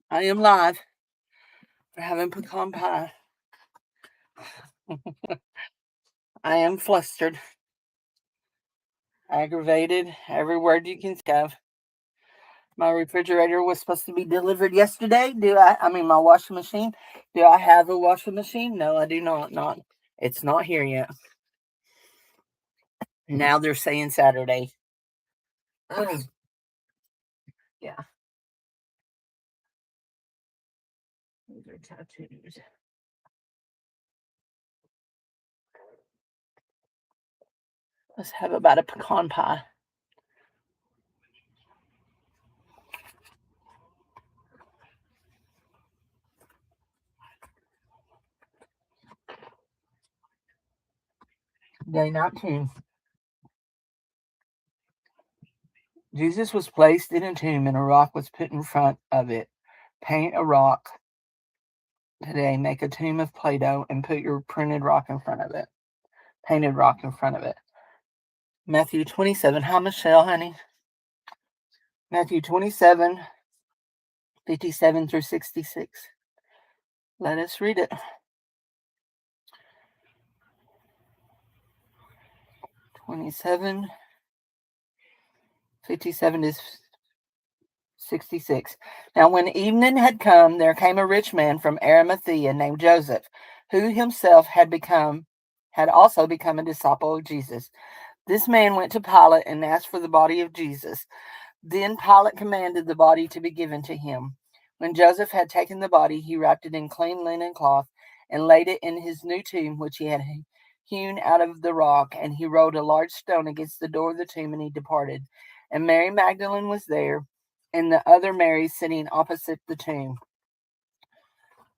I am live for having pecan pie. I am flustered, aggravated, every word you can think of. My refrigerator was supposed to be delivered yesterday. My washing machine. Do I have a washing machine? No, I do not. It's not here yet. Now they're saying Saturday. Ugh. Yeah. These are tattoos. Let's have about a pecan pie. Day 19. Jesus was placed in a tomb and a rock was put in front of it. Paint a rock today. Make a tomb of Play-Doh and put your printed rock in front of it. Painted rock in front of it. Matthew 27. Hi, Michelle, honey. Matthew 27, 57 through 66. Let us read it. 27, 57 to 66. Now, when evening had come, there came a rich man from Arimathea named Joseph, who himself had also become a disciple of Jesus. This man went to Pilate and asked for the body of Jesus. Then Pilate commanded the body to be given to him. When Joseph had taken the body, he wrapped it in clean linen cloth and laid it in his new tomb, which he had hewn out of the rock. And he rolled a large stone against the door of the tomb, and he departed. And Mary Magdalene was there, and the other Mary sitting opposite the tomb.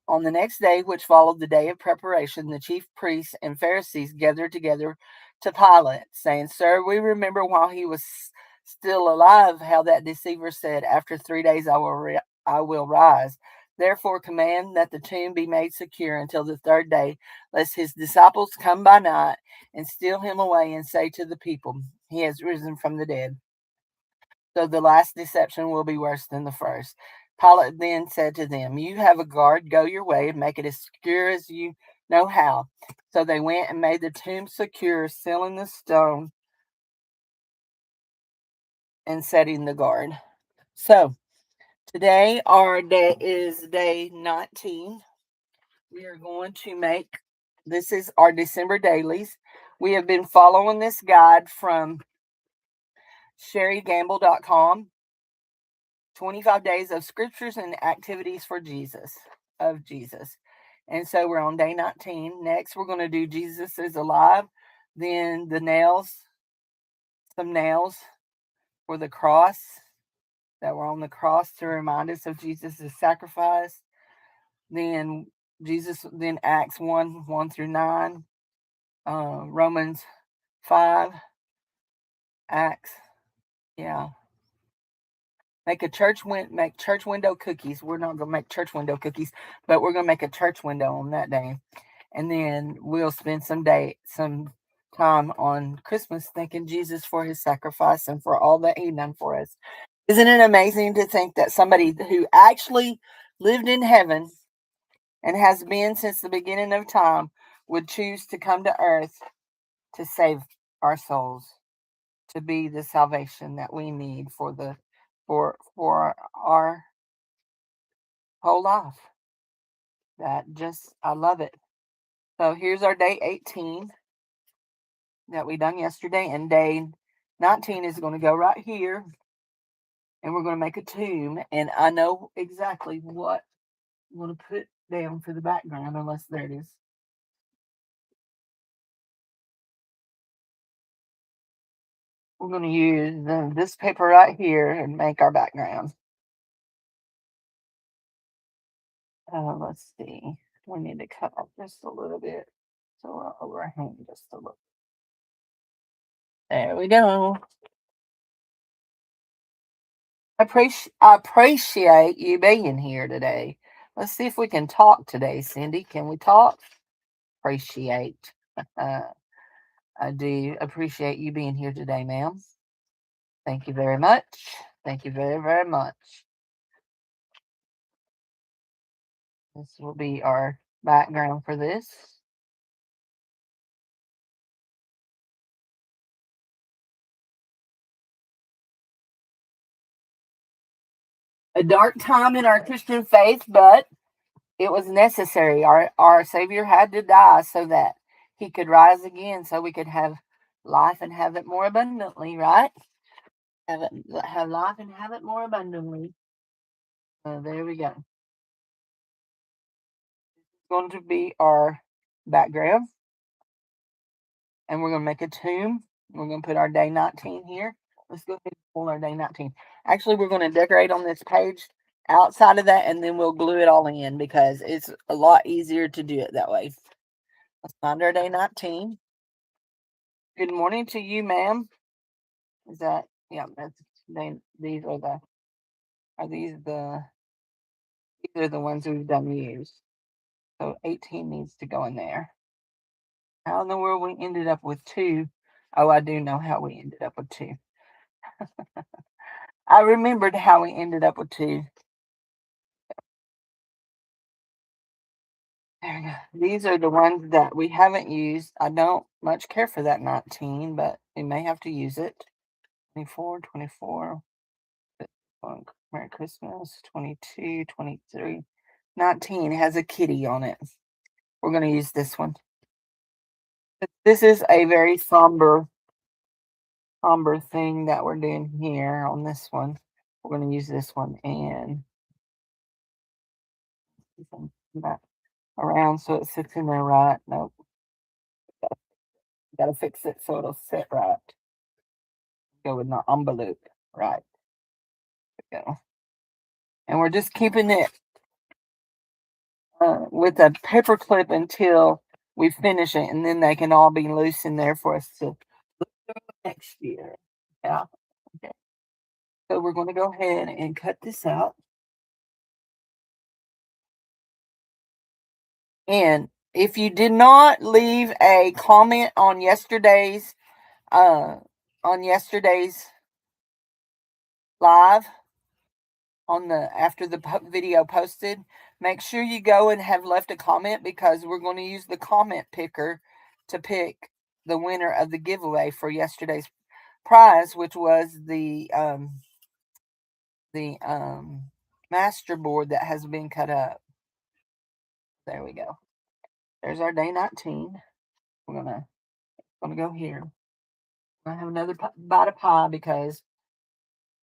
On the next day, which followed the day of preparation, the chief priests and Pharisees gathered together to Pilate, saying, Sir, we remember while he was still alive how that deceiver said, After 3 days I will rise. Therefore command that the tomb be made secure until the third day, lest his disciples come by night and steal him away and say to the people, He has risen from the dead. So the last deception will be worse than the first. Pilate then said to them, You have a guard, go your way and make it as secure as you know how. So they went and made the tomb secure, sealing the stone and setting the guard. So today our day is day 19. We are going to this is our December dailies. We have been following this guide from sherrygamble.com. 25 days of scriptures and activities for Jesus. And so we're on day 19. Next, we're going to do Jesus is alive. Then some nails for the cross that were on the cross to remind us of Jesus' sacrifice. Then Acts 1 through 9, Romans 5, Acts, yeah. Make church window cookies. We're not going to make church window cookies, but we're going to make a church window on that day. And then we'll spend some time on Christmas thanking Jesus for his sacrifice and for all that he done for us. Isn't it amazing to think that somebody who actually lived in heaven and has been since the beginning of time would choose to come to earth to save our souls, to be the salvation that we need for our whole life. I love it. So here's our day 18 that we done yesterday, and day 19 is going to go right here, and we're going to make a tomb, and I know exactly what I'm going to put down for the background, unless there it is. We're going to use this paper right here and make our background. Let's see. We need to cut off just a little bit so we'll overhang just a little. There we go. I appreciate you being here today. Let's see if we can talk today, Cindy. Can we talk? Appreciate. I do appreciate you being here today, ma'am. Thank you very much. Thank you very, very much. This will be our background for this. A dark time in our Christian faith, but it was necessary. Our Savior had to die so that he could rise again, so we could have life and have it more abundantly, right? Have life and have it more abundantly. There we go. It's going to be our background, and we're going to make a tomb. We're going to put our day 19 here. Let's go ahead and pull our day 19. Actually, we're going to decorate on this page outside of that, and then we'll glue it all in because it's a lot easier to do it that way. Let's find our day 19. Good morning to you, ma'am. Is that, yeah, that's, these are the, are these are the ones we've done use. So 18 needs to go in there. How in the world we ended up with 2? Oh, I do know how we ended up with 2. I remembered how we ended up with 2. There we go. These are the ones that we haven't used. I don't much care for that 19, but we may have to use it. 24, 24. Merry Christmas. 22, 23. 19 has a kitty on it. We're going to use this one. This is a very somber thing that we're doing here on this one. We're going to use this one and that around so it sits in there right. Nope. Gotta fix it so it'll sit right. Go with the envelope. Right. There we go. And we're just keeping it with a paper clip until we finish it, and then they can all be loose in there for us to next year. Yeah. Okay. So we're going to go ahead and cut this out. And if you did not leave a comment uh on yesterday's live on the after the video posted, make sure you go and have left a comment because we're going to use the comment picker to pick the winner of the giveaway for yesterday's prize, which was the master board that has been cut up. There we go. There's our day 19. We're gonna go here. I have another bite of pie because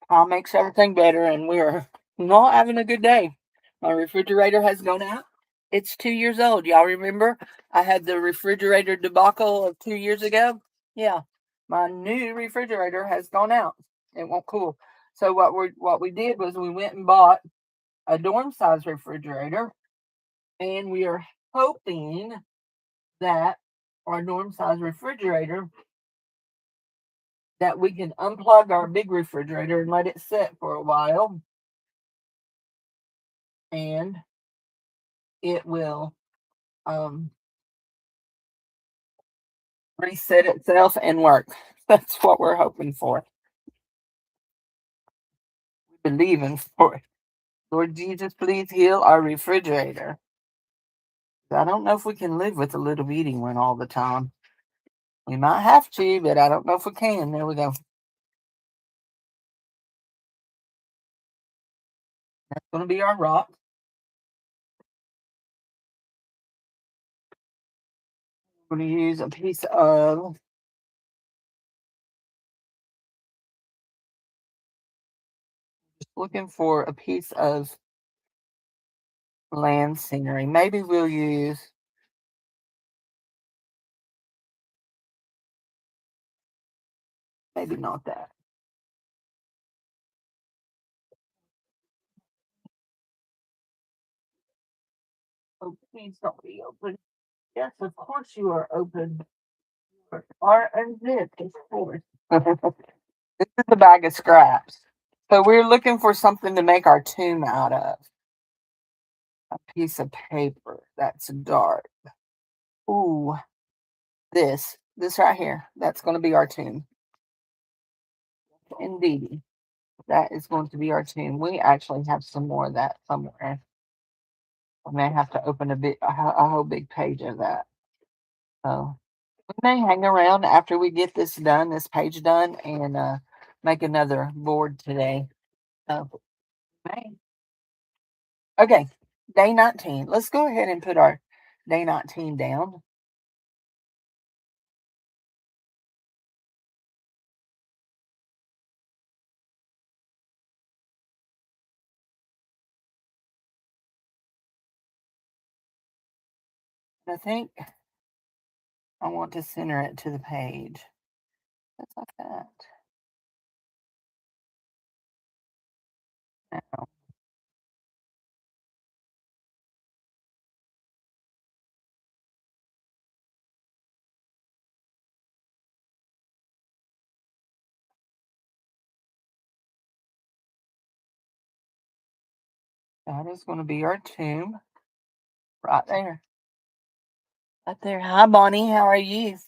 pie makes everything better, and we're not having a good day. My refrigerator has gone out. It's 2 years old. Y'all remember I had the refrigerator debacle of 2 years ago? Yeah, my new refrigerator has gone out. It won't cool. So what we did was we went and bought a dorm size refrigerator, and we are hoping that our dorm size refrigerator that we can unplug our big refrigerator and let it sit for a while, and it will reset itself and work. That's what we're hoping for. We believe in for it. Lord Jesus, please heal our refrigerator. I don't know if we can live with a little bitty one all the time. We might have to, but I don't know if we can. There we go. That's going to be our rock. We're going to use a piece of looking for a piece of land scenery. Maybe we'll use maybe not that. Oh, please don't be open. Yes, of course you are open. You are unzipped, of course. This is a bag of scraps. So we're looking for something to make our tomb out of. A piece of paper that's dark. Ooh, this right here. That's going to be our tomb. Indeed, that is going to be our tomb. We actually have some more of that somewhere. I may have to open a whole big page of that. So we may hang around after we get this page done, and make another board today. So, may. Okay, day 19. Let's go ahead and put our day 19 down. I think I want to center it to the page. Just like that. Now, that is going to be our tomb right there. Right there. Hi, Bonnie. How are you?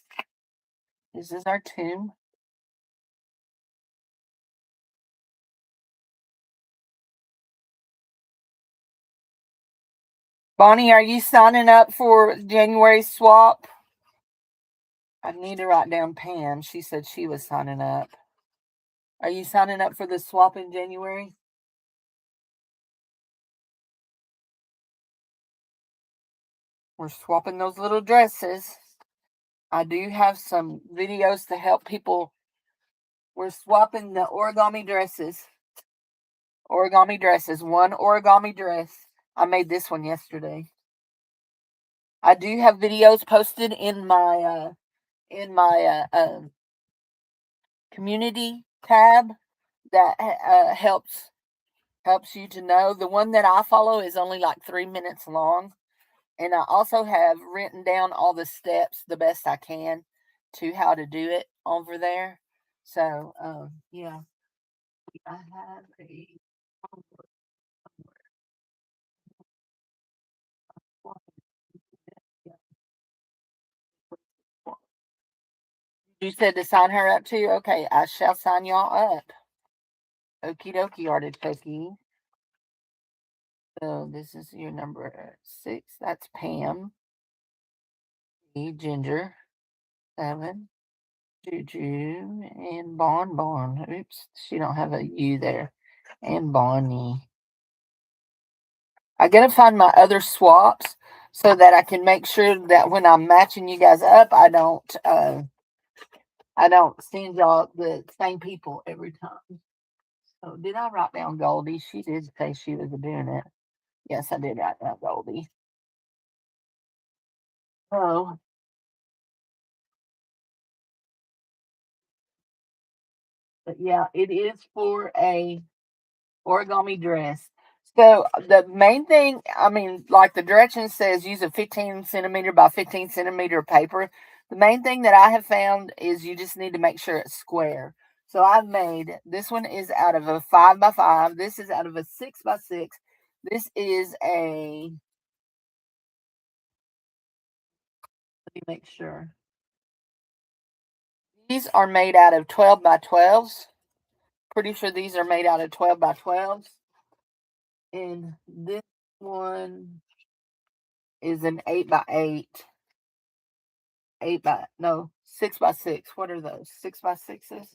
This is our tomb. Bonnie, are you signing up for January swap? I need to write down Pam. She said she was signing up. Are you signing up for the swap in January? We're swapping those little dresses. I do have some videos to help people. We're swapping the origami dresses. Origami dresses. One origami dress. I made this one yesterday. I do have videos posted in my community tab that helps you to know. The one that I follow is only like 3 minutes long, and I also have written down all the steps the best I can to how to do it over there. So yeah, I have a. You said to sign her up too. Okay, I shall sign y'all up. Okie dokie, artichoke. So this is your number 6. That's Pam. Ginger. 7. Juju and Bon. Oops, she don't have a U there. And Bonnie. I gotta find my other swaps so that I can make sure that when I'm matching you guys up, I don't send y'all the same people every time. So did I write down Goldie? She did say she was doing it. Yes, I did write down Goldie. Oh, but yeah, it is for a origami dress. So the main thing, I mean, like the directions says, use a 15 centimeter by 15 centimeter paper. The main thing that I have found is you just need to make sure it's square. So I've made, this one is out of a 5 by 5. This is out of a 6 by 6. This is a, let me make sure. These are made out of 12 by 12s. Pretty sure these are made out of 12 by 12s. And this one is an 8 by 8. 6 by 6. What are those? 6 by 6s?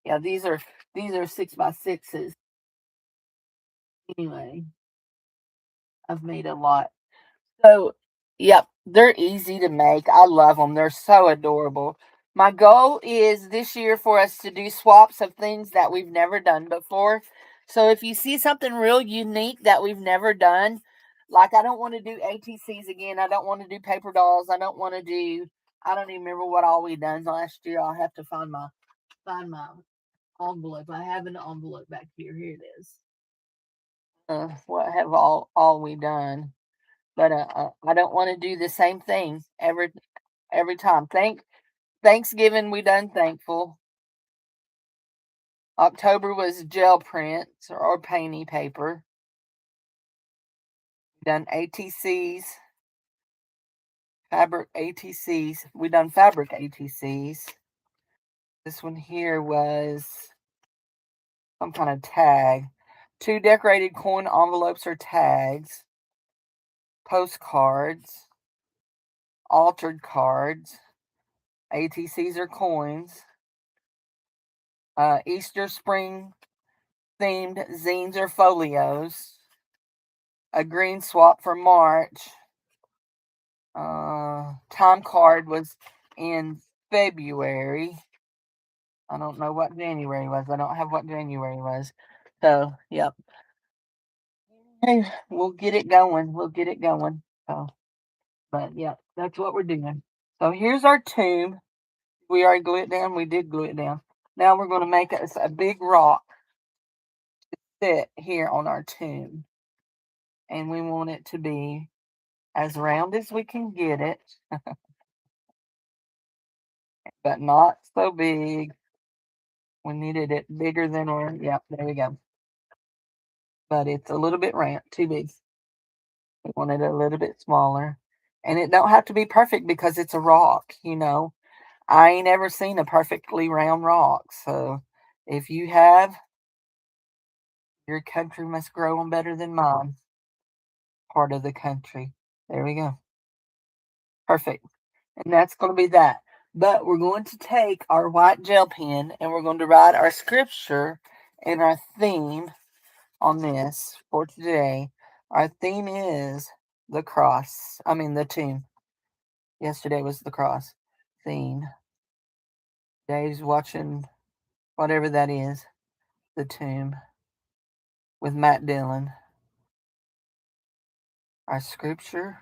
Yeah, these are 6 by 6s. Anyway, I've made a lot. So, yep, they're easy to make. I love them. They're so adorable. My goal is this year for us to do swaps of things that we've never done before. So if you see something real unique that we've never done, like I don't want to do ATCs again. I don't want to do paper dolls. I don't even remember what all we done last year. I'll have to find my envelope. I have an envelope back here. Here it is. What have all we done? But I don't want to do the same thing every time. Thanksgiving we done thankful. October was gel prints or painty paper. We done ATCs, fabric ATCs. We done fabric ATCs. This one here was some kind of tag. 2 decorated coin envelopes or tags, postcards, altered cards, ATCs or coins, Easter spring themed zines or folios, a green swap for March. Time card was in February. I don't know what January was. I don't have what January was. So, yep. Hey, we'll get it going. We'll get it going. So, but yeah, that's what we're doing. So here's our tomb. We already glue it down. We did glue it down. Now we're going to make us a big rock to sit here on our tomb. And we want it to be as round as we can get it, but not so big. We needed it bigger than our, yep, there we go. But it's a little bit round, too big. We want it a little bit smaller. And it don't have to be perfect because it's a rock, you know. I ain't ever seen a perfectly round rock. So if you have, your country must grow on better than mine. Part of the country. There we go. Perfect. And that's going to be that. But we're going to take our white gel pen and we're going to write our scripture and our theme on this for today. Our theme is the cross. I mean, the tomb. Yesterday was the cross theme. Dave's watching whatever that is, the tomb with Matt Dillon. Our scripture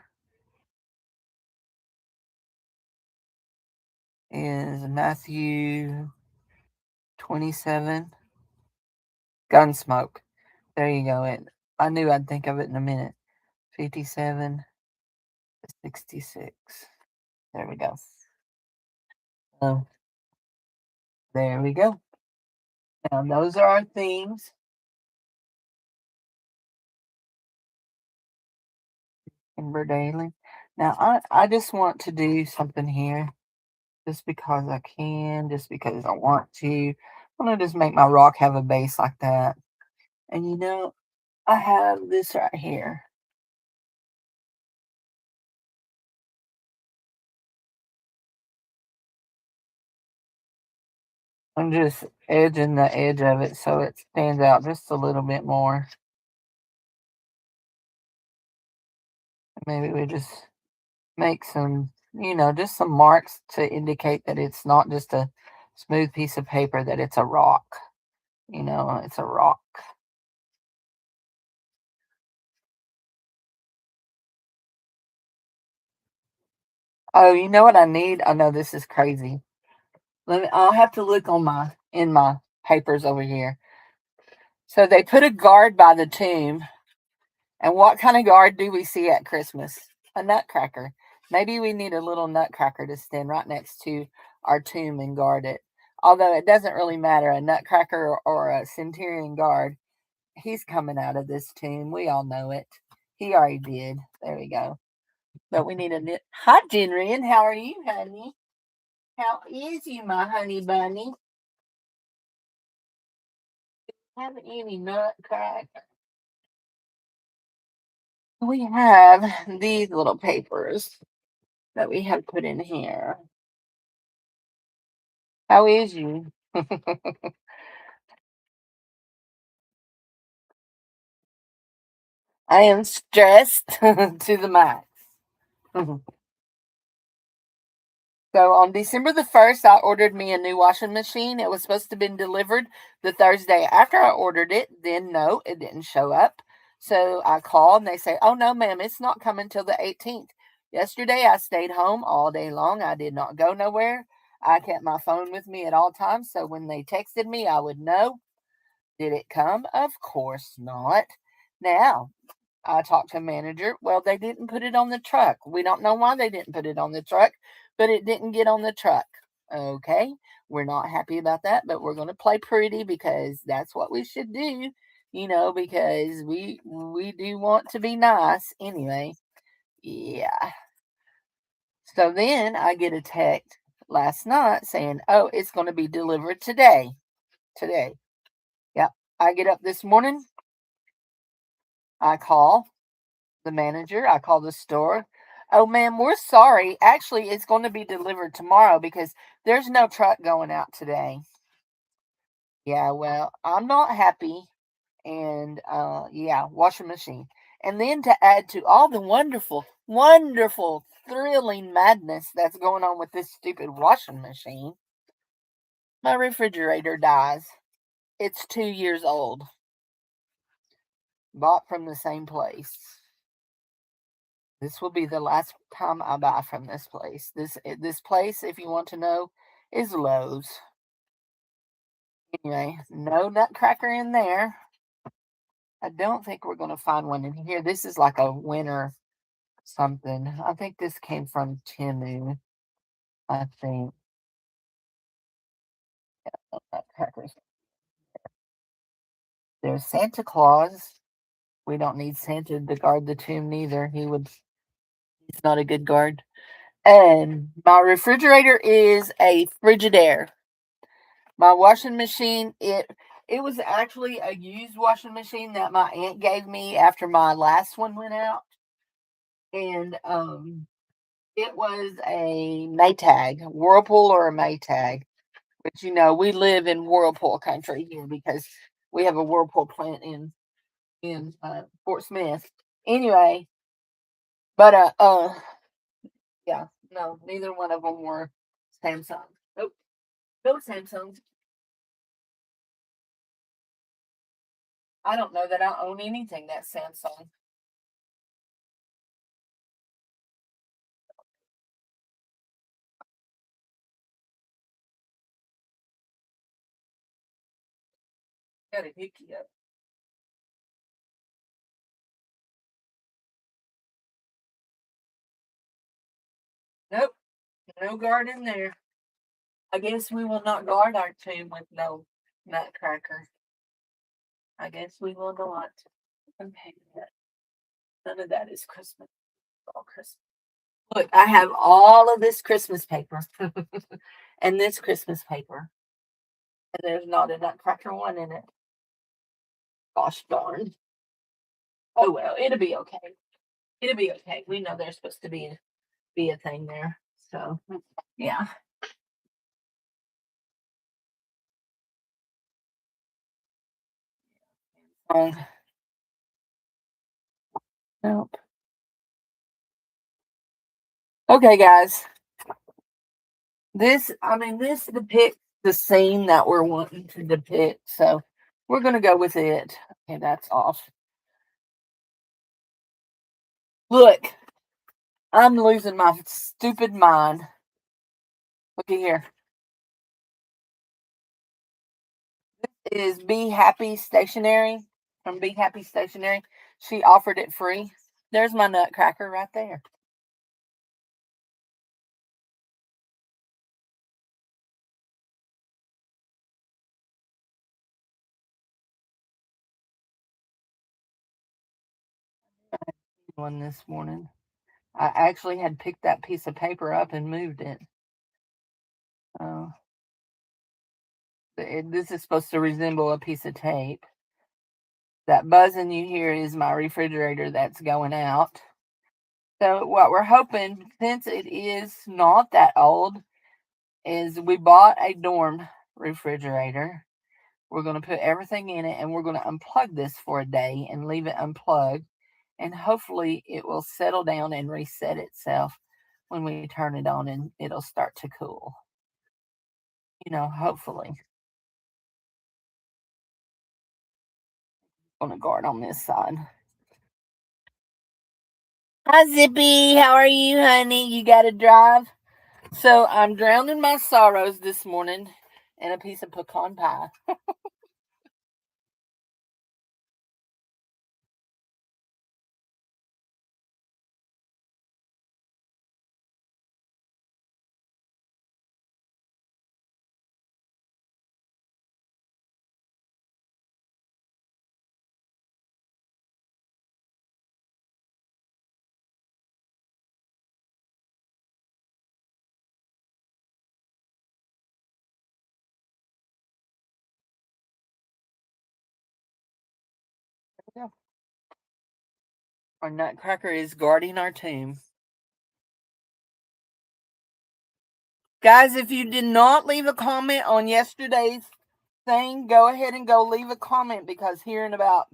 is Matthew 27. Gunsmoke. There you go. I knew I'd think of it in a minute. 57 to 66. There we go. So, there we go. Now, those are our themes. Ember Daily. Now, I just want to do something here. Just because I can. Just because I want to. I want to just make my rock have a base like that. And you know, I have this right here. I'm just edging the edge of it so it stands out just a little bit more. Maybe we just make some, just some marks to indicate that it's not just a smooth piece of paper, that it's a rock. It's a rock. Oh, you know what I need? I know this is crazy. I'll have to look in my papers over here. So they put a guard by the tomb. And what kind of guard do we see at Christmas? A nutcracker. Maybe we need a little nutcracker to stand right next to our tomb and guard it. Although it doesn't really matter, a nutcracker or a centurion guard, he's coming out of this tomb. We all know it. He already did. There we go. But we need a nit. Hi, Jinrian. How are you, honey? How is you, my honey bunny? Have any nutcracker? We have these little papers that we have put in here. How is you? I am stressed to the max. So on December the 1st, I ordered me a new washing machine. It was supposed to have been delivered the Thursday after I ordered it. Then, no, it didn't show up. So I called and they say, oh, no, ma'am, it's not coming till the 18th. Yesterday, I stayed home all day long. I did not go nowhere. I kept my phone with me at all times. So when they texted me, I would know. Did it come? Of course not. Now, I talked to a manager. Well, they didn't put it on the truck. We don't know why they didn't put it on the truck, but it didn't get on the truck. Okay. We're not happy about that, but we're going to play pretty because that's what we should do, because we do want to be nice anyway. Yeah. So then I get a text last night saying, "Oh, it's going to be delivered today." Today. Yep. I get up this morning. I call the manager, I call the store. Oh, ma'am, we're sorry. Actually, it's going to be delivered tomorrow because there's no truck going out today. Yeah, well, I'm not happy. And yeah, washing machine. And then to add to all the wonderful, wonderful, thrilling madness that's going on with this stupid washing machine, my refrigerator dies. It's 2 years old. Bought from the same place. This will be the last time I buy from this place. This place, if you want to know, is Lowe's. Anyway, no nutcracker in there. I don't think we're going to find one in here. This is like a winter something. I think this came from Timu. I think nutcrackers. There's Santa Claus. We don't need Santa to guard the tomb neither. He's not a good guard. And my refrigerator is a Frigidaire. My washing machine, it was actually a used washing machine that my aunt gave me after my last one went out. And it was a Maytag, Whirlpool or a Maytag. But we live in Whirlpool country here because we have a Whirlpool plant in Fort Smith. Anyway, but yeah, no, neither one of them were Samsung. Nope, no Samsung. I don't know that I own anything that's Samsung. Got a hickey up. Nope, no guard in there. I guess we will not guard our tomb with no nutcracker. I guess we will not. Okay, none of that is Christmas. All Christmas. Look, I have all of this Christmas paper and this Christmas paper, and there's not a nutcracker one in it. Gosh darn. Oh well, it'll be okay. It'll be okay. We know there's supposed to be a thing there. So yeah. Um, nope. Okay, guys. This depicts the scene that we're wanting to depict. So we're gonna go with it. Okay, that's off. Look, I'm losing my stupid mind. Looky here. Is Be Happy Stationery from Be Happy Stationery. She offered it free. There's my nutcracker right there. One this morning. I actually had picked that piece of paper up and moved it. Uh, this is supposed to resemble a piece of tape. That buzzing you hear is my refrigerator that's going out. So what we're hoping, since it is not that old, is we bought a dorm refrigerator. We're going to put everything in it and we're going to unplug this for a day and leave it unplugged. And hopefully it will settle down and reset itself when we turn it on and it'll start to cool. Hopefully. I'm going to guard on this side. Hi, Zippy. How are you, honey? You got to drive? So I'm drowning my sorrows this morning in a piece of pecan pie. Yeah. Our Nutcracker is guarding our tomb. Guys, if you did not leave a comment on yesterday's thing, go ahead and go leave a comment, because here in about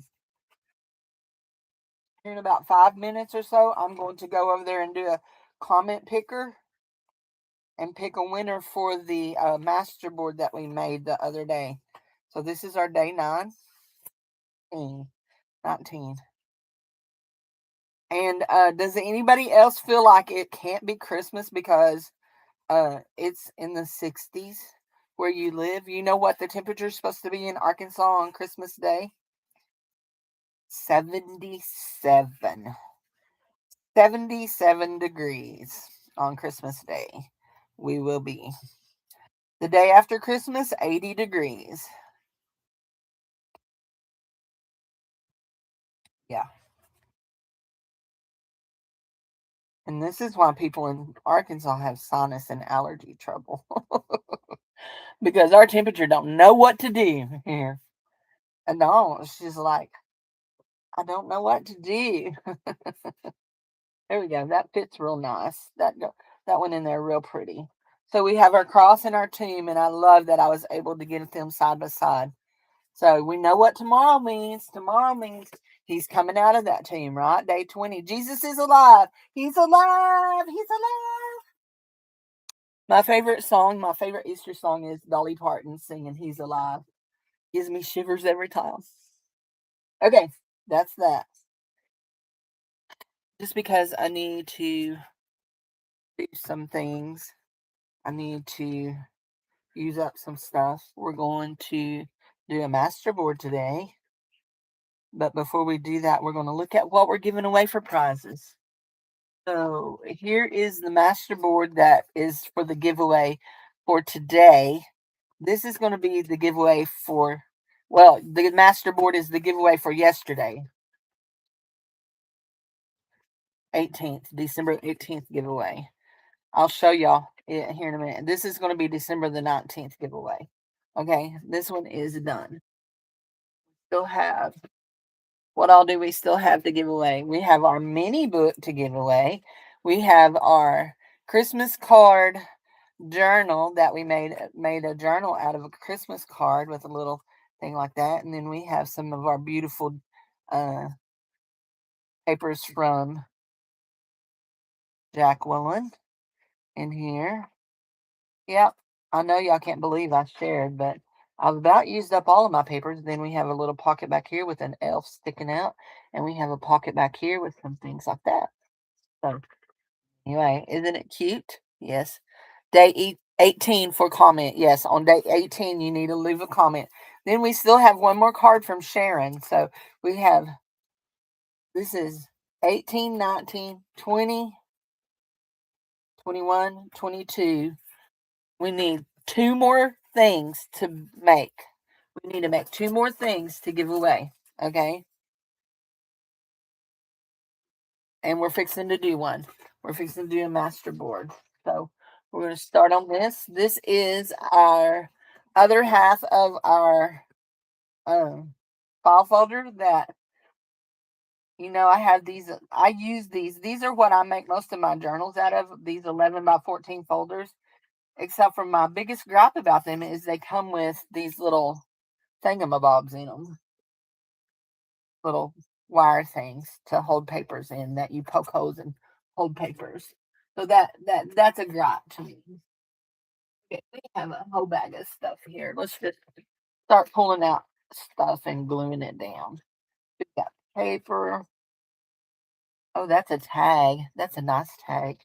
5 minutes or so, I'm going to go over there and do a comment picker and pick a winner for the master board that we made the other day. So this is our day 19. And does anybody else feel like it can't be Christmas because it's in the 60s where you live? You know what the temperature is supposed to be in Arkansas on Christmas Day? 77. 77 degrees on Christmas Day. We will be. The day after Christmas, 80 degrees. Yeah. And this is why people in Arkansas have sinus and allergy trouble. Because our temperature don't know what to do here. And no, she's like, I don't know what to do. There we go. That fits real nice. That went in there real pretty. So we have our cross and our tomb, and I love that I was able to get them side by side. So we know what tomorrow means. Tomorrow means he's coming out of that tomb, right? Day 20. Jesus is alive. He's alive. He's alive. My favorite song, my favorite Easter song is Dolly Parton singing He's Alive. Gives me shivers every time. Okay, that's that. Just because I need to do some things, I need to use up some stuff. We're going to do a master board today. But before we do that, we're going to look at what we're giving away for prizes. So here is the master board that is for the giveaway for today. This is going to be the giveaway for, well, the master board is the giveaway for yesterday. 18th, December 18th giveaway. I'll show y'all it here in a minute. This is going to be December the 19th giveaway. Okay, this one is done. Still have, what all do we still have to give away? We have our mini book to give away. We have our Christmas card journal that we made a journal out of a Christmas card with a little thing like that. And then we have some of our beautiful papers from Jacqueline in here. Yep, I know y'all can't believe I shared, but I've about used up all of my papers. Then we have a little pocket back here with an elf sticking out, and we have a pocket back here with some things like that. So anyway, isn't it cute? Yes. Day 18 for comment. Yes, on day 18, you need to leave a comment. Then we still have one more card from Sharon. So we have, this is 18, 19, 20, 21, 22. We need two more things to make. We need to make two more things to give away. Okay. And we're fixing to do one. We're fixing to do a master board. So we're going to start on this. This is our other half of our file folder that, I have these. I use these. These are what I make most of my journals out of, these 11 by 14 folders. Except for my biggest gripe about them is they come with these little thingamabobs in them. Little wire things to hold papers in that you poke holes and hold papers. So that's a gripe to me. Okay, we have a whole bag of stuff here. Let's just start pulling out stuff and gluing it down. We got paper. Oh, that's a tag. That's a nice tag.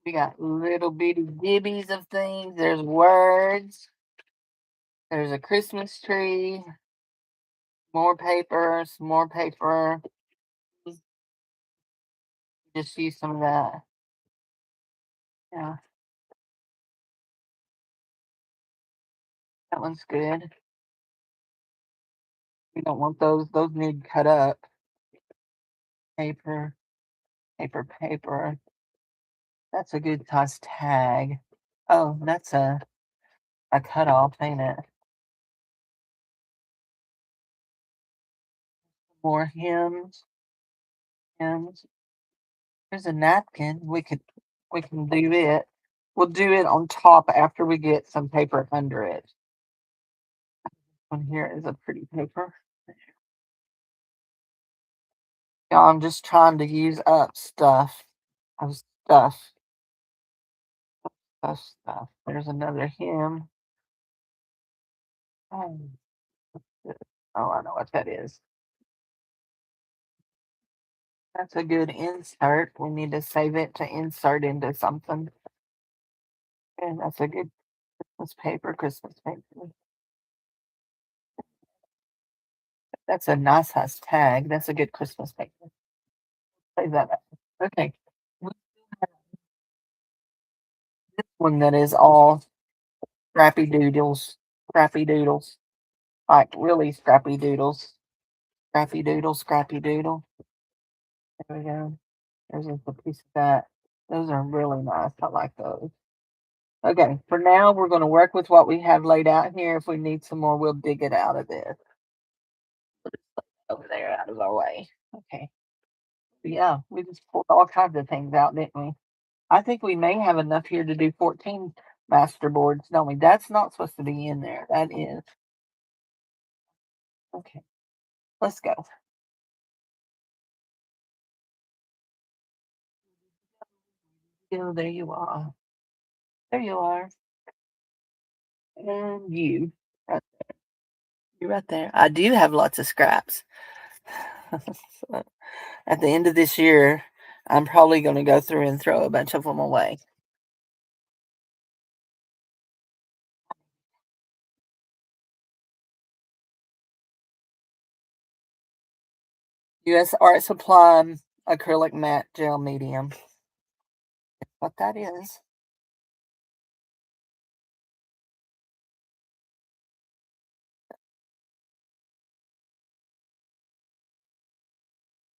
We got little bitty dibbies of things. There's words. There's a Christmas tree. More paper. Some more paper. Just use some of that. Yeah, that one's good. We don't want those. Those need cut up. Paper, paper, paper. That's a good size tag. Oh, that's a cutoff, ain't it? more hymns. Hymns. There's a napkin. We can do it. We'll do it on top after we get some paper under it. One here is a pretty paper. Y'all, I'm just trying to use up stuff. Of stuff. Stuff. There's another hymn. Oh, I know what that is. That's a good insert. We need to save it to insert into something. And that's a good Christmas paper. That's a nice size tag. That's a good Christmas paper. Save that up. Okay. We have this one that is all scrappy doodles. Scrappy doodles. Like really scrappy doodles. Scrappy doodle, scrappy doodle. There we go. There's just a piece of that. Those are really nice. I like those. Okay, for now, we're going to work with what we have laid out here. If we need some more, we'll dig it out of this. Over there, out of our way. Okay. Yeah, we just pulled all kinds of things out, didn't we? I think we may have enough here to do 14 master boards, don't we? That's not supposed to be in there. That is. Okay, let's go. Oh, there you are. There you are. And you. Right, you're right there. I do have lots of scraps. So, at the end of this year, I'm probably going to go through and throw a bunch of them away. U.S. Art Supply acrylic matte gel medium. What that is.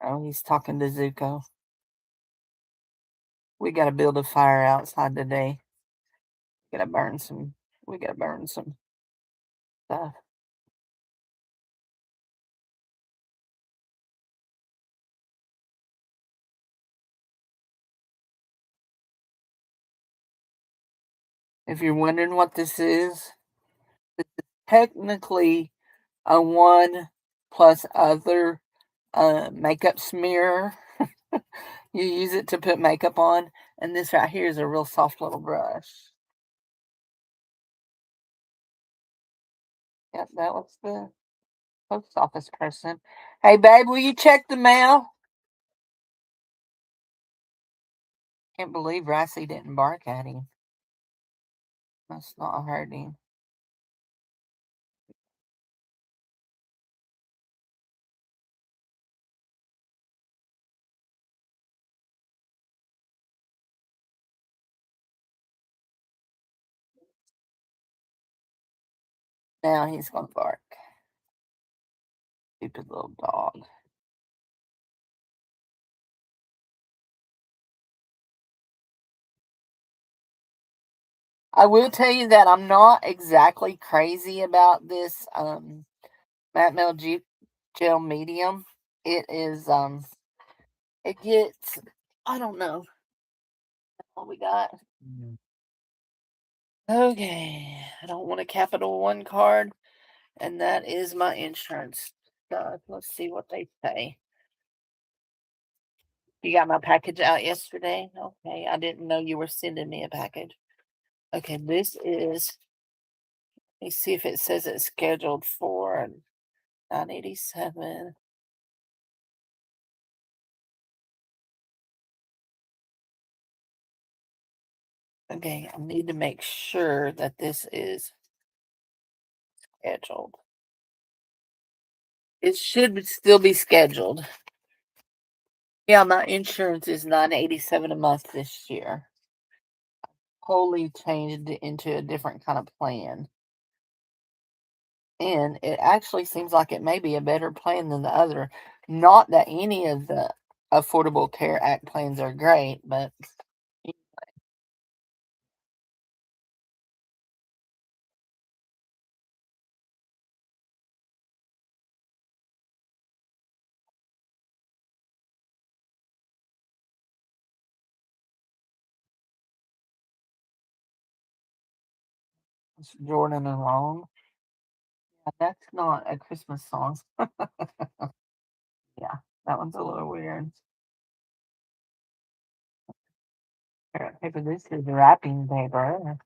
Oh, he's talking to Zuko. We got to build a fire outside today. We got to burn some. We got to burn some stuff. If you're wondering what this is technically a one plus other makeup smear. You use it to put makeup on, and this right here is a real soft little brush. Yep, that was the post office person. Hey, babe, will you check the mail? Can't believe Ricey didn't bark at him. Must not hurt him. Now he's gonna bark. Stupid little dog. I will tell you that I'm not exactly crazy about this matte melt gel medium. It is it gets, I don't know what we got. Okay, I don't want a Capital One card, and that is my insurance stuff. Let's see what they say. You got my package out yesterday? Okay, I didn't know you were sending me a package. Okay, this is, let me see if it says it's scheduled for 987. Okay, I need to make sure that this is scheduled. It should still be scheduled. Yeah, my insurance is 987 a month this year. Wholly changed it into a different kind of plan. And it actually seems like it may be a better plan than the other. Not that any of the Affordable Care Act plans are great, but It's Jordan Alone. Yeah, that's not a Christmas song. Yeah, that one's a little weird. Paper, this is wrapping paper.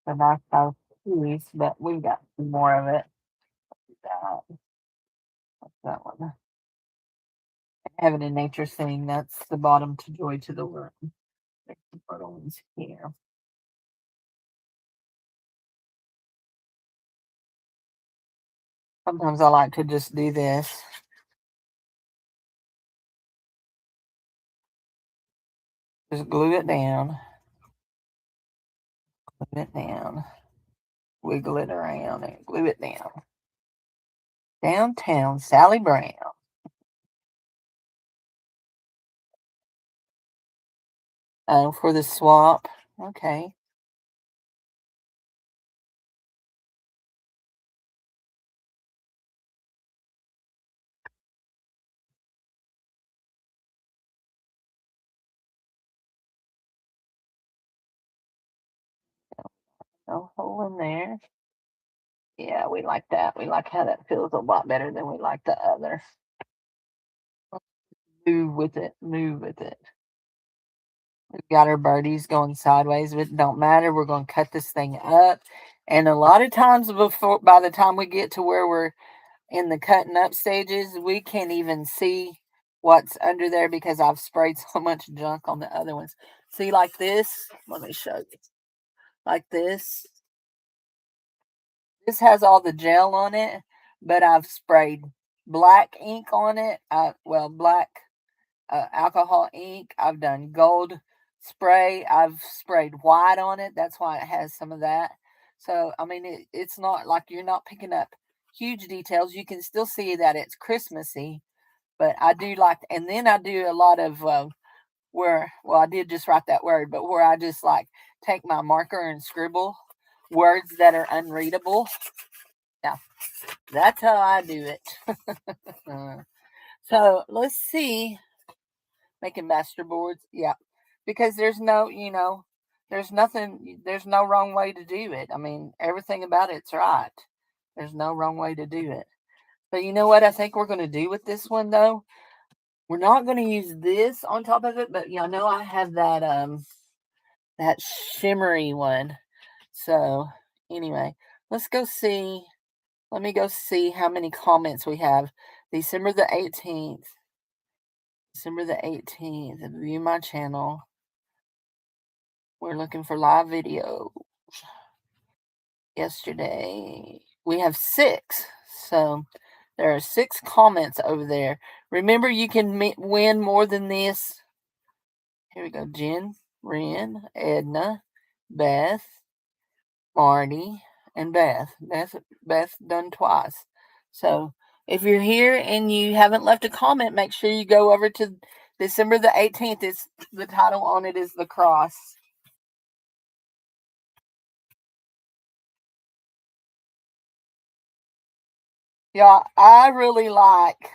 The nice size piece, but we got some more of it. What's that one? Heaven and Nature Sing. That's the bottom to Joy to the World. There's the little ones here. Sometimes I like to just do this. Just glue it down. Glue it down. Wiggle it around and glue it down. Downtown Sally Brown. Oh, for the swap. Okay. No hole in there. Yeah, we like that. We like how that feels a lot better than we like the other. Move with it. Move with it. We've got our birdies going sideways, but it don't matter. We're going to cut this thing up. And a lot of times by the time we get to where we're in the cutting up stages, we can't even see what's under there because I've sprayed so much junk on the other ones. See, like this, let me show you. Like this. This has all the gel on it, but I've sprayed black ink on it. Black alcohol ink. I've done gold spray. I've sprayed white on it. That's why it has some of that. So, I mean, it's not like you're not picking up huge details. You can still see that it's Christmassy, but I do like, and then I do a lot of I did just write that word, but where I just like take my marker and scribble words that are unreadable. Yeah, that's how I do it. So let's see. Making master boards. Yeah. Because there's no wrong way to do it. I mean, everything about it's right. There's no wrong way to do it. But you know what I think we're going to do with this one though? We're not going to use this on top of it, but I know I have that shimmery one. So, anyway, let's go see. Let me go see how many comments we have. December the 18th. December the 18th. View my channel. We're looking for live video. Yesterday, we have 6. So there are 6 comments over there. Remember, you can win more than this. Here we go. Jen, Ren, Edna, Beth, Marty, and Beth. Beth done twice. So if you're here and you haven't left a comment, make sure you go over to December the 18th. It's the title on it is The Cross. Yeah, I really like.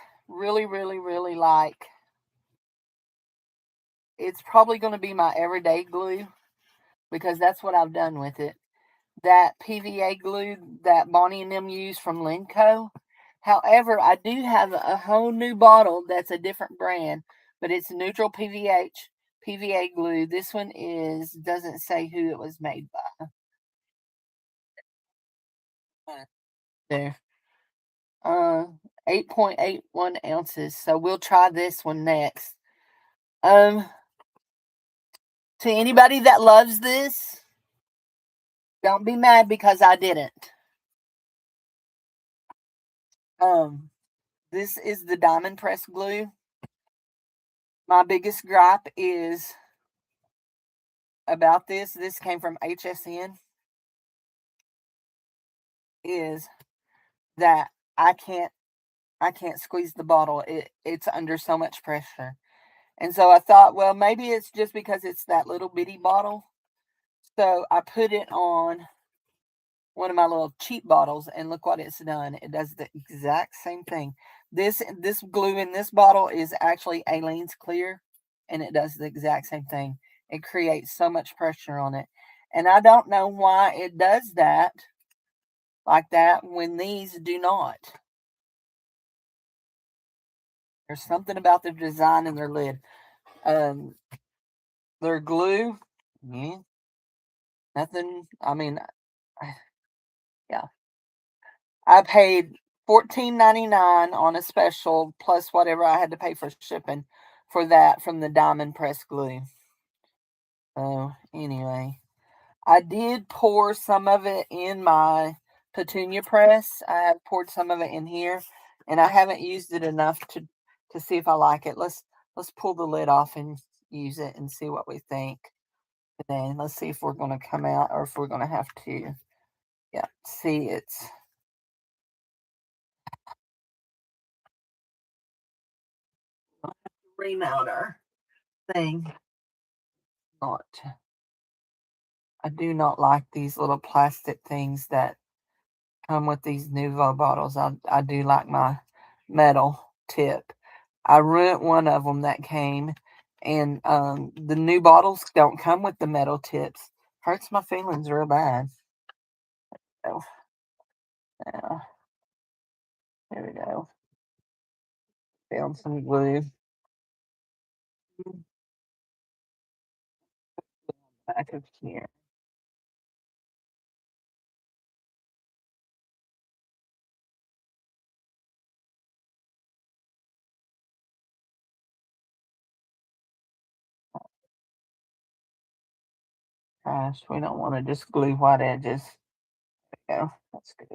It's probably going to be my everyday glue because that's what I've done with it. That PVA glue that Bonnie and them use from Linco. However, I do have a whole new bottle that's a different brand, but it's neutral PVA glue. This one doesn't say who it was made by. There. Uh 8.81 ounces. So we'll try this one next. Um to anybody that loves this, don't be mad because I didn't. This is the diamond press glue. My biggest gripe is about this. This came from HSN. Is that I can't squeeze the bottle. It's under so much pressure. And so I thought, well, maybe it's just because it's that little bitty bottle. So I put it on one of my little cheap bottles and look what it's done. It does the exact same thing. This glue in this bottle is actually Aleene's clear and it does the exact same thing. It creates so much pressure on it. And I don't know why it does that like that when these do not. There's something about their design and their lid. Um, their glue, yeah, nothing. I mean, yeah, I paid $14.99 on a special plus whatever I had to pay for shipping for that from the Diamond Press glue. So anyway, I did pour some of it in my petunia press. I have poured some of it in here, and I haven't used it enough to see if I like it. Let's pull the lid off and use it and see what we think. And then let's see if we're going to come out or if we're going to have to, yeah, see it's remount our thing. Not, I do not like these little plastic things that come with these Nuvo bottles. I do like my metal tip. I ruined one of them that came, and the new bottles don't come with the metal tips. Hurts my feelings real bad. So, yeah, here we go. Found some glue. Back of here. Gosh, we don't want to just glue white edges. Yeah, that's good.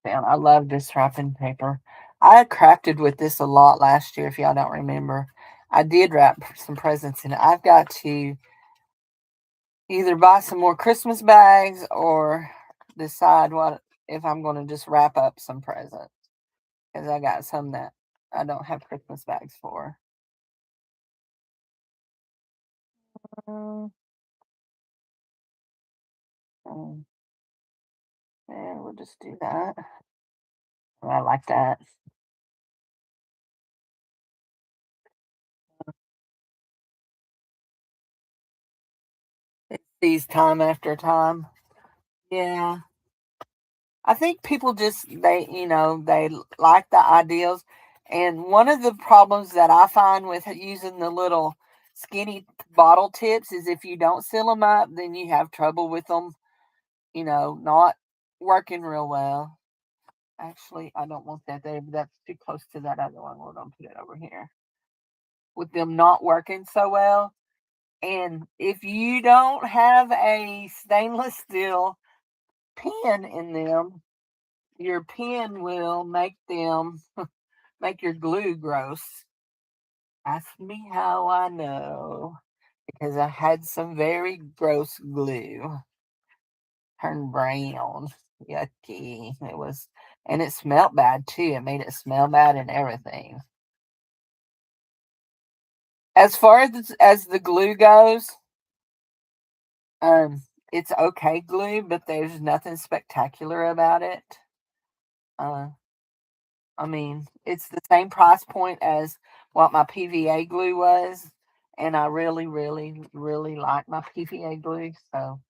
Down. I love this wrapping paper. I crafted with this a lot last year, if y'all don't remember. I did wrap some presents in it. I've got to either buy some more Christmas bags or decide what if I'm going to just wrap up some presents because I got some that I don't have Christmas bags for. Um, um, and we'll just do that. I like that. It sees time after time. Yeah. I think people just they like the ideals, and one of the problems that I find with using the little skinny bottle tips is if you don't seal them up, then you have trouble with them, not working real well. Actually, I don't want that there, but that's too close to that other one. We're gonna put it over here with them not working so well. And if you don't have a stainless steel pen in them, your pen will make your glue gross. Ask me how I know. Because I had some very gross glue. Turned brown. Yucky. It was, and it smelled bad too. It made it smell bad and everything. As far as the glue goes, um, it's okay glue, but there's nothing spectacular about it. Uh, I mean, it's the same price point as what my PVA glue was, and I really, really, really like my PVA glue. So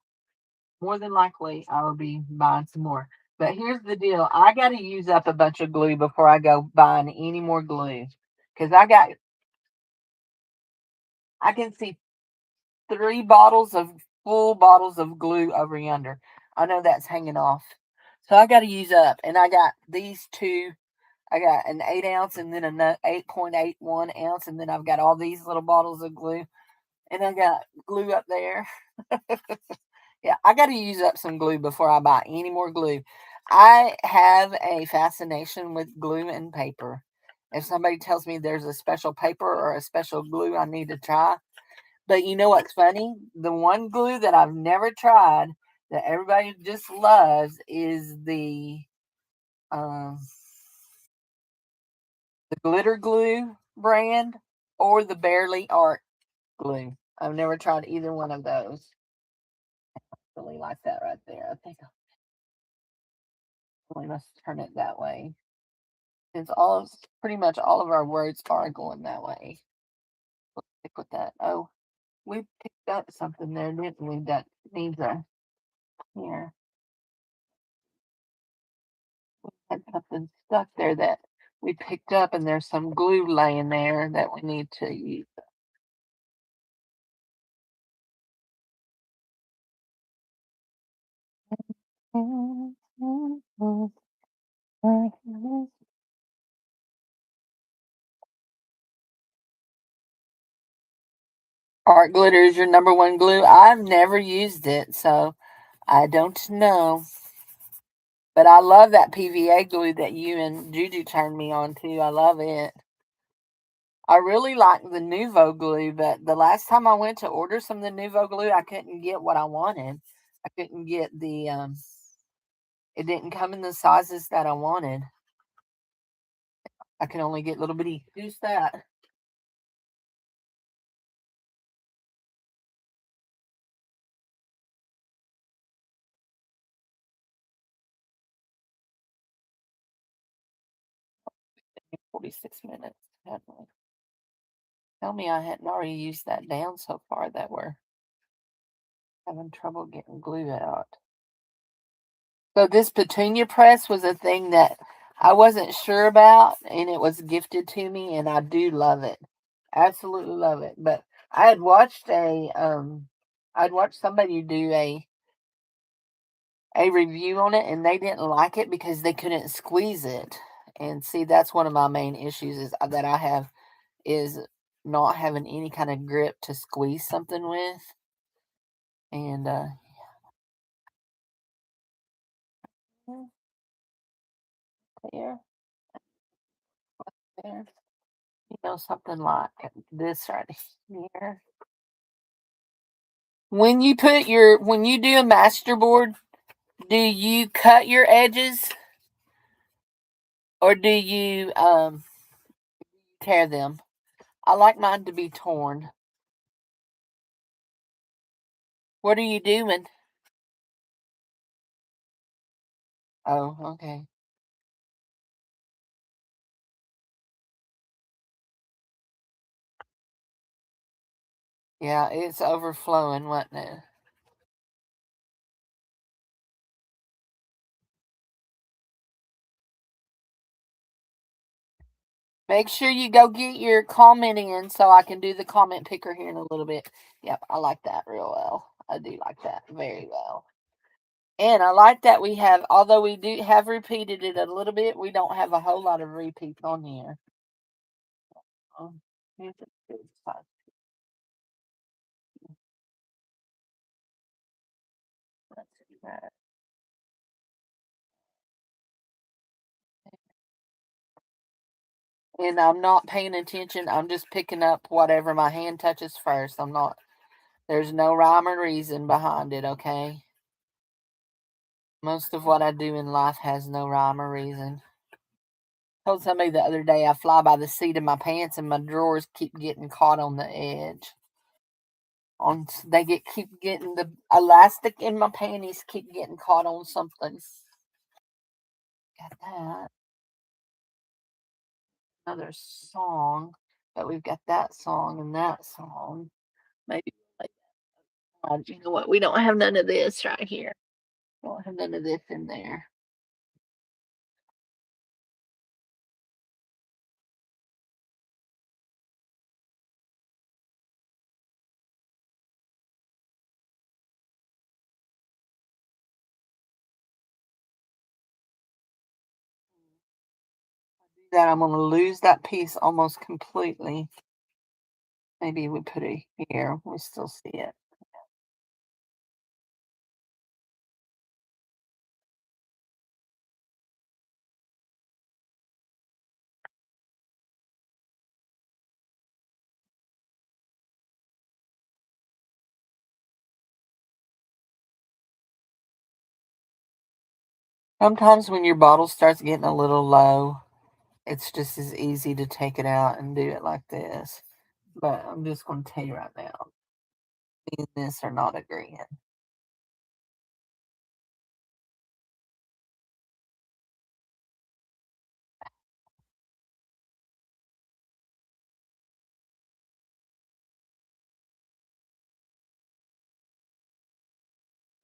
more than likely, I will be buying some more. But here's the deal: I got to use up a bunch of glue before I go buying any more glue, because I can see three bottles of full bottles of glue over yonder. I know that's hanging off, so I got to use up, and I got these two. I got an 8 ounce and then an 8.81 ounce, and then I've got all these little bottles of glue, and I got glue up there. Yeah, I got to use up some glue before I buy any more glue. I have a fascination with glue and paper. If somebody tells me there's a special paper or a special glue I need to try, but you know what's funny? The one glue that I've never tried that everybody just loves is um, the glitter glue brand or the Barely Art glue. I've never tried either one of those. Really like that right there. I think I really must turn it that way. Since pretty much all of our words are going that way. Let's stick with that. Oh, we got something there, didn't we? That needs a here. Had something stuck there that we picked up, and there's some glue laying there that we need to use. Art glitter is your number one glue. I've never used it, so I don't know. But I love that PVA glue that you and Juju turned me on to. I love it. I really like the Nuvo glue, but the last time I went to order some of the Nuvo glue, I couldn't get what I wanted. I couldn't get it didn't come in the sizes that I wanted. I can only get little bitty. Who's that? 46 minutes. Tell me I hadn't already used that down so far that we're having trouble getting glue out. So this petunia press was a thing that I wasn't sure about, and it was gifted to me, and I do love it. Absolutely love it. But I had watched I'd watched somebody do a review on it, and they didn't like it because they couldn't squeeze it. And see, that's one of my main issues is that I have is not having any kind of grip to squeeze something with. And there, there, something like this right here. When you do a masterboard, do you cut your edges or do you tear them? I like mine to be torn. What are you doing? Oh, okay. Yeah, it's overflowing, wasn't it? Make sure you go get your comment in so I can do the comment picker here in a little bit. Yep, I like that real well. I do like that very well. And I like that we have, although we do have repeated it a little bit, we don't have a whole lot of repeats on here. Here's a good size. Let's see that. And I'm not paying attention. I'm just picking up whatever my hand touches first. There's no rhyme or reason behind it, okay? Most of what I do in life has no rhyme or reason. I told somebody the other day I fly by the seat of my pants and my drawers keep getting caught on the edge. Keep getting the elastic in my panties keep getting caught on something. Got that. Another song, but we've got that song and that song. Maybe like, you know what? We don't have none of this right here. We don't have none of this in there. That I'm gonna lose that piece almost completely. Maybe we put it here. We still see it. Sometimes when your bottle starts getting a little low, it's just as easy to take it out and do it like this. But I'm just going to tell you right now, me and this are not agreeing.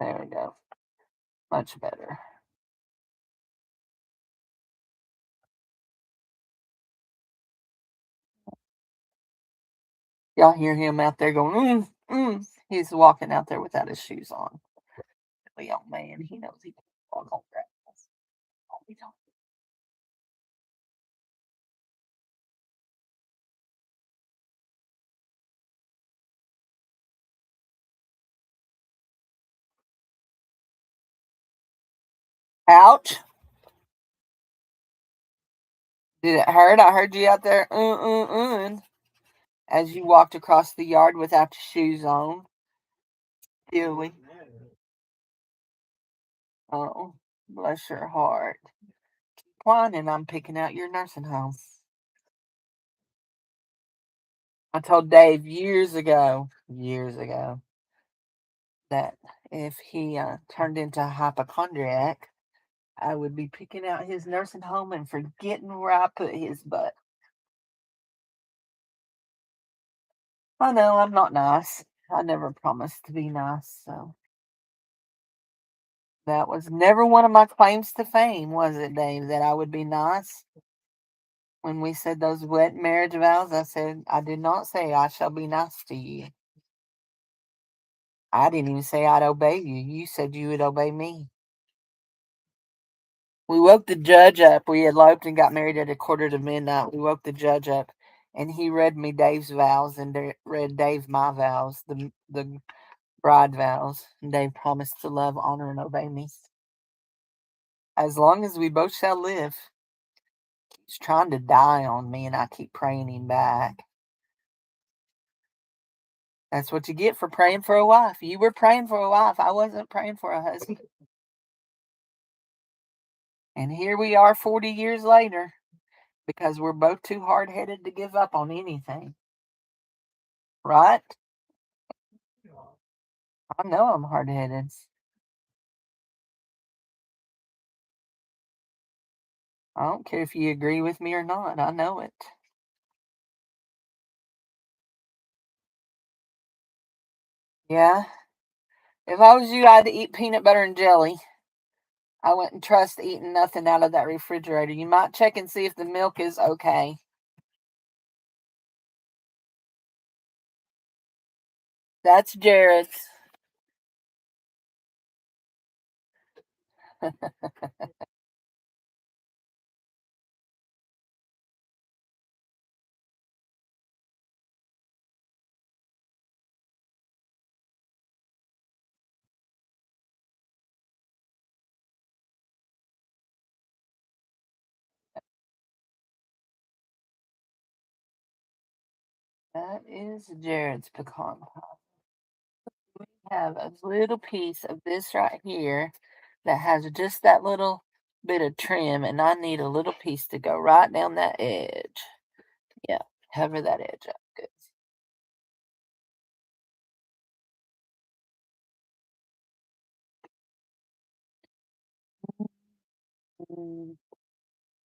There we go. Much better. Y'all hear him out there going, He's walking out there without his shoes on. The young man, he knows he can walk on grass. Oh, we don't. Ouch. Did it hurt? I heard you out there, as you walked across the yard without your shoes on. Dilly. Oh, bless your heart. Whining, I'm picking out your nursing home. I told Dave years ago, that if he turned into a hypochondriac, I would be picking out his nursing home and forgetting where I put his butt. I know I'm not nice. I never promised to be nice, so that was never one of my claims to fame, was it, Dave? That I would be nice. When we said those wet marriage vows, I said I did not say I shall be nice to you. I didn't even say I'd obey you. You said you would obey me. We woke the judge up. We eloped and got married at a quarter to midnight. We woke the judge up, and he read me Dave's vows and read Dave my vows, the bride vows. And Dave promised to love, honor, and obey me as long as we both shall live. He's trying to die on me, and I keep praying him back. That's what you get for praying for a wife. You were praying for a wife. I wasn't praying for a husband. And here we are 40 years later because we're both too hard headed to give up on anything. Right? I know I'm hard headed. I don't care if you agree with me or not. I know it. Yeah. If I was you, I'd eat peanut butter and jelly. I wouldn't trust eating nothing out of that refrigerator. You might check and see if the milk is okay. That's Jared's. That is Jared's pecan pie. We have a little piece of this right here that has just that little bit of trim, and I need a little piece to go right down that edge. Yeah, cover that edge up. Good. Mm,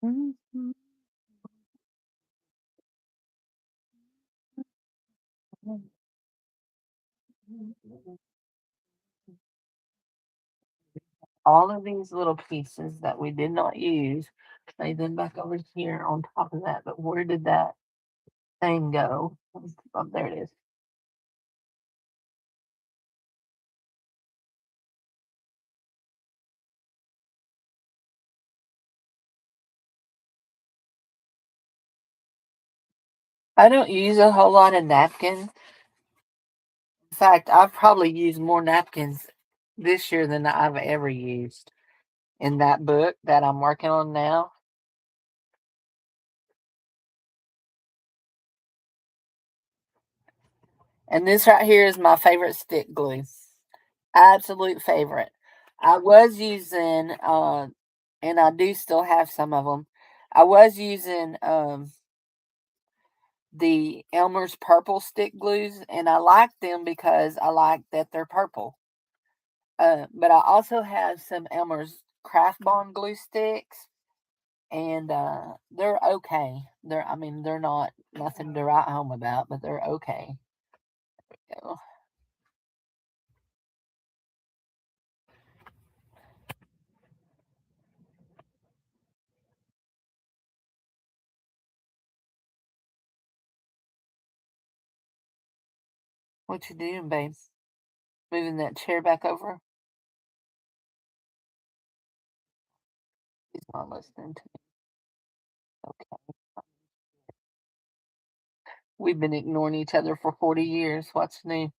mm, mm, mm, mm. All of these little pieces that we did not use, lay them back over here on top of that. But where did that thing go? Oh, there it is. I don't use a whole lot of napkins. In fact, I've probably used more napkins this year than I've ever used in that book that I'm working on now. And this right here is my favorite stick glue. Absolute favorite. I was using, and I do still have some of them. I was using the Elmer's purple stick glues, and I like them because I like that they're purple. But I also have some Elmer's Craft Bond glue sticks, and they're okay. I mean, they're not nothing to write home about, but they're okay. So, What you doing, babe? Moving that chair back over? He's not listening to me. Okay. We've been ignoring each other for 40 years. What's new?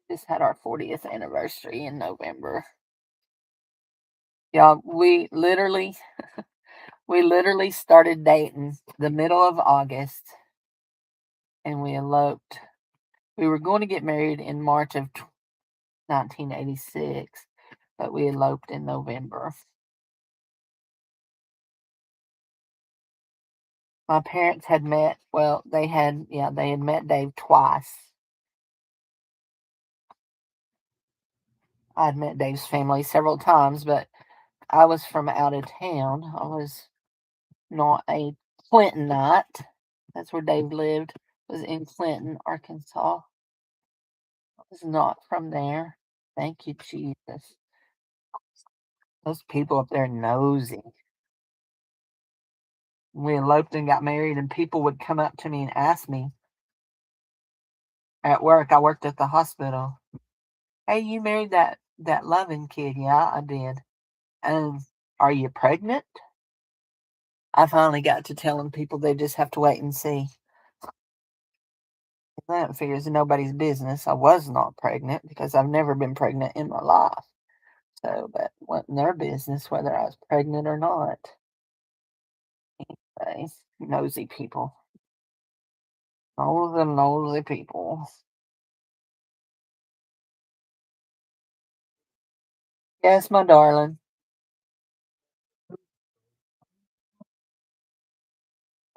Just had our 40th anniversary in November. Yeah, we literally started dating the middle of August and we eloped. We were going to get married in March of 1986, but we eloped in November. My parents had met, well, they had met Dave twice. I'd met Dave's family several times, but I was from out of town. I was not a Clintonite. That's where Dave lived, was in Clinton, Arkansas. I was not from there. Thank you, Jesus. Those people up there nosy. We eloped and got married, and people would come up to me and ask me at work. I worked at the hospital. Hey, you married that Loving kid? Yeah, I did. And are you pregnant? I finally got to telling people they just have to wait and see. That figures nobody's business. I was not pregnant because I've never been pregnant in my life. So that wasn't their business whether I was pregnant or not. Anyway, nosy people. All of them nosy people. Yes, my darling.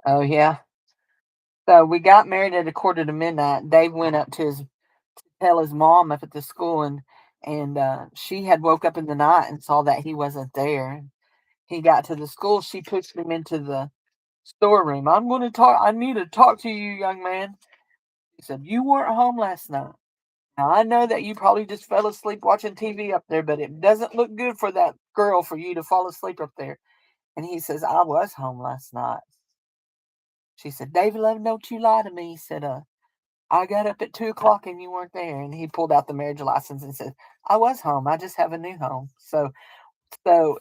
Oh yeah. So we got married at a quarter to midnight. Dave went up to tell his mom up at the school, and she had woke up in the night and saw that he wasn't there. He got to the school. She pushed him into the storeroom. I'm going to talk. I need to talk to you, young man. He said, you weren't home last night. Now, I know that you probably just fell asleep watching TV up there, but it doesn't look good for that girl for you to fall asleep up there. And he says, I was home last night. She said, David Love, don't you lie to me. He said, I got up at 2 o'clock and you weren't there. And he pulled out the marriage license and said, I was home. I just have a new home. So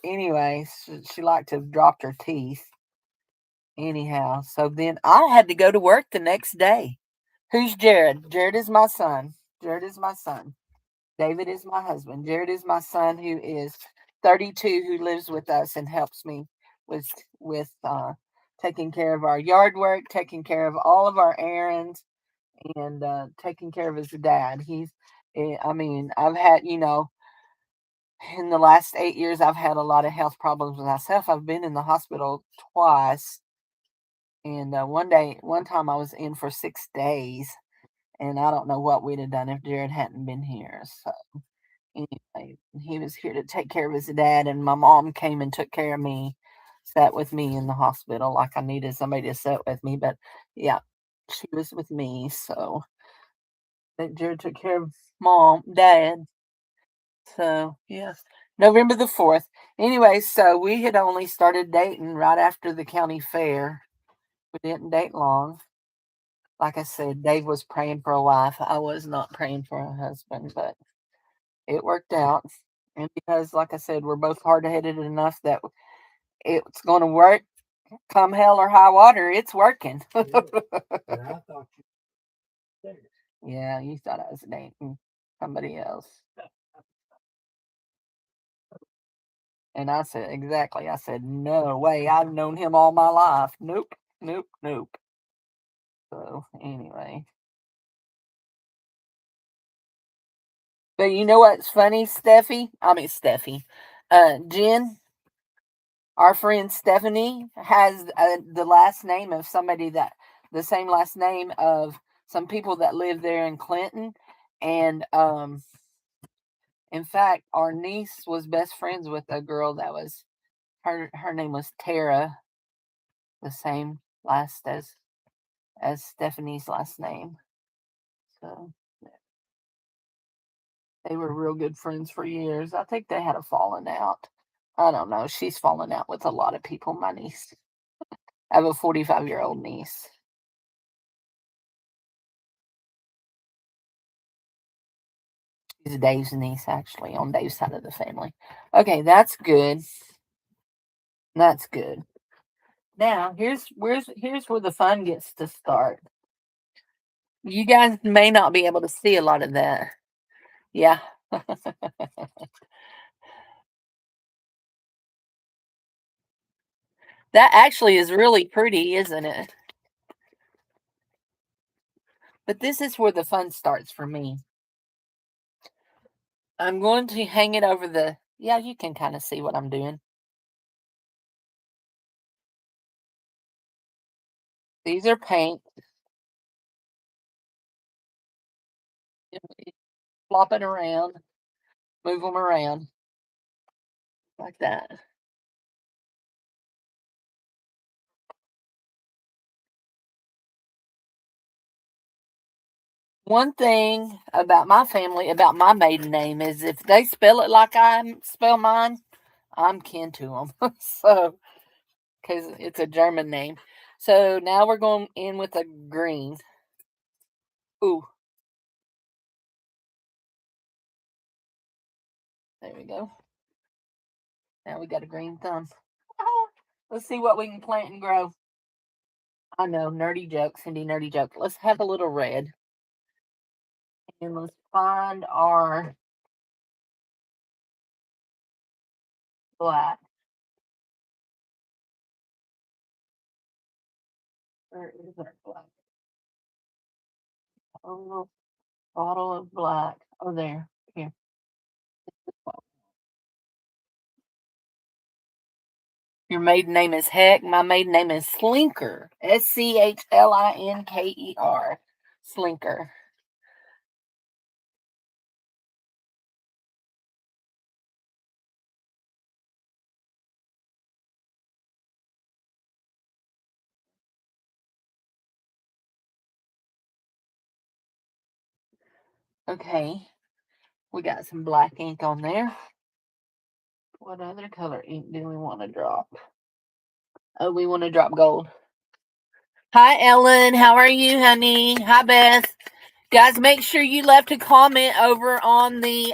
anyway, she liked to have dropped her teeth. Anyhow, so then I had to go to work the next day. Who's Jared? Jared is my son. Jared is my son. David is my husband. Jared is my son who is 32, who lives with us and helps me with taking care of our yard work, taking care of all of our errands, and taking care of his dad. I mean, I've had, in the last 8 years, I've had a lot of health problems myself. I've been in the hospital twice. And one time I was in for 6 days, and I don't know what we'd have done if Jared hadn't been here. So anyway, he was here to take care of his dad, and my mom came and took care of me, sat with me in the hospital like I needed somebody to sit with me. But yeah, she was with me, so that Jared took care of dad. So yeah, November the 4th. Anyway, so we had only started dating right after the county fair. We didn't date long. Like I said, Dave was praying for a wife. I was not praying for a husband, but it worked out. And because, like I said, we're both hard headed enough that it's going to work come hell or high water, it's working. Yeah, you thought I was dating somebody else. And I said, exactly. I said, no way. I've known him all my life. Nope, nope, nope. So, anyway. But you know what's funny, Steffi? I mean, Steffi. Jen, our friend Stephanie, has the last name of somebody the same last name of some people that live there in Clinton. And in fact, our niece was best friends with a girl that was, her name was Tara, the same last as Stephanie's last name. So they were real good friends for years. I think they had a falling out. I don't know. She's fallen out with a lot of people, my niece. I have a 45-year-old niece. She's Dave's niece, actually, on Dave's side of the family. Okay, that's good. That's good. Now, here's where the fun gets to start. You guys may not be able to see a lot of that. Yeah. That actually is really pretty, isn't it? But this is where the fun starts for me. I'm going to hang it over the, yeah, you can kind of see what I'm doing. These are paint. Flop it around, move them around like that. One thing about my family, about my maiden name, is if they spell it like I spell mine, I'm kin to them. So, because it's a German name. So now we're going in with a green. Ooh, there we go. Now we got a green thumb. Let's see what we can plant and grow. I know, nerdy joke, Cindy, nerdy joke. Let's have a little red. And let's find our black. Where is our black? Oh, bottle of black. Oh, there. Here. Your maiden name is Heck. My maiden name is Slinker. Schlinker. Slinker. Okay. We got some black ink on there. What other color ink do we want to drop? Oh, we want to drop gold. Hi, Ellen. How are you, honey? Hi, Beth. Guys, make sure you left a comment on day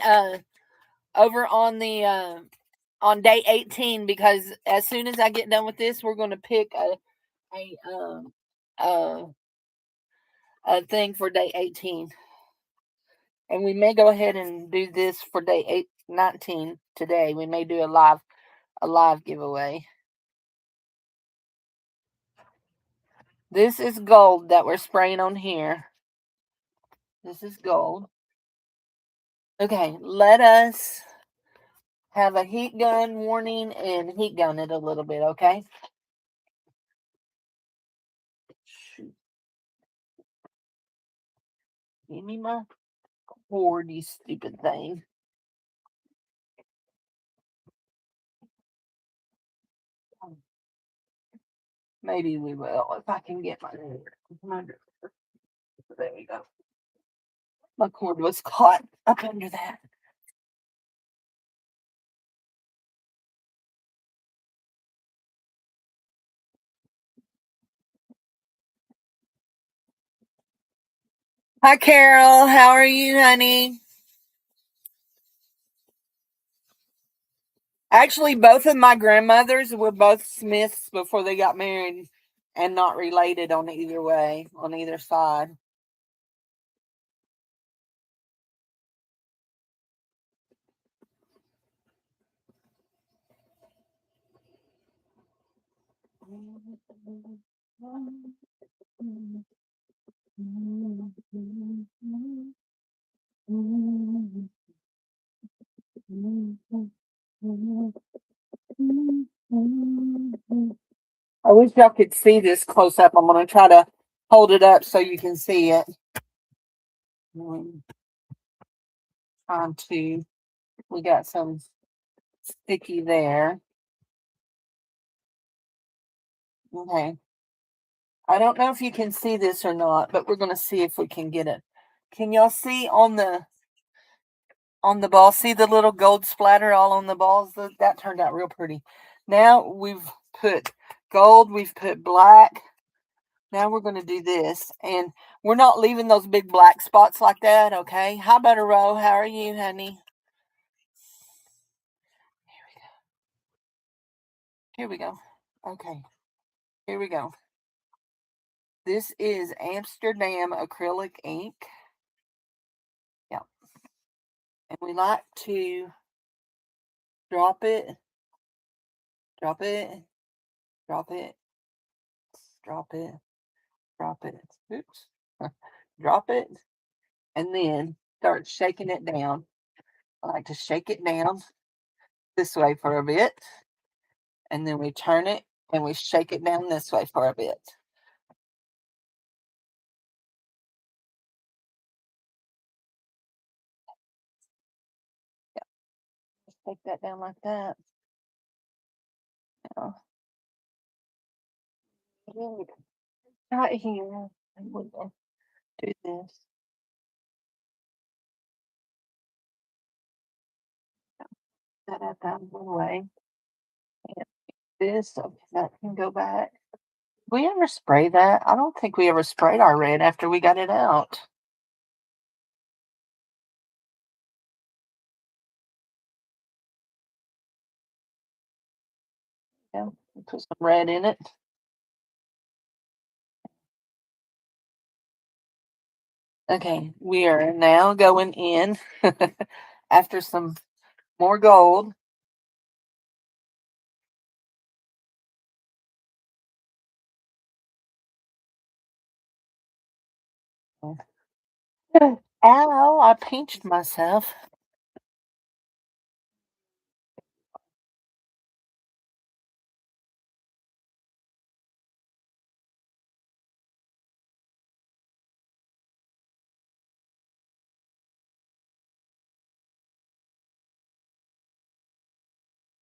18, because as soon as I get done with this, we're going to pick a um uh, a thing for day 18, and we may go ahead and do this for day 19 today. We may do a live giveaway. This is gold that we're spraying on here. This is gold. Okay, let us have a heat gun warning and heat gun it a little bit, okay? Shoot. Give me my cord, you stupid thing. Maybe we will if I can get my there we go. My cord was caught up under that. Hi, Carol. How are you, honey? Actually, both of my grandmothers were both Smiths before they got married, and not related on either way, on either side. I wish y'all could see this close up. I'm going to try to hold it up so you can see it. Trying to, we got some sticky there. Okay. I don't know if you can see this or not, but we're going to see if we can get it. Can y'all see on the ball? See the little gold splatter all on the balls? That turned out real pretty. Now we've put gold. We've put black. Now we're going to do this. And we're not leaving those big black spots like that, okay? Hi, Butter Roll. How are you, honey? Here we go. Okay. Here we go. This is Amsterdam acrylic ink. Yeah. And we like to drop it, drop it, drop it, drop it, drop it. Oops. Drop it. And then start shaking it down. I like to shake it down this way for a bit. And then we turn it and we shake it down this way for a bit. Yeah. Shake that down like that. Now, right here. And we will do this. That out of the way. And this, okay, that can go back. We ever spray that? I don't think we ever sprayed our red after we got it out. Yeah, put some red in it. Okay, we are now going in after some more gold. Ow, I pinched myself.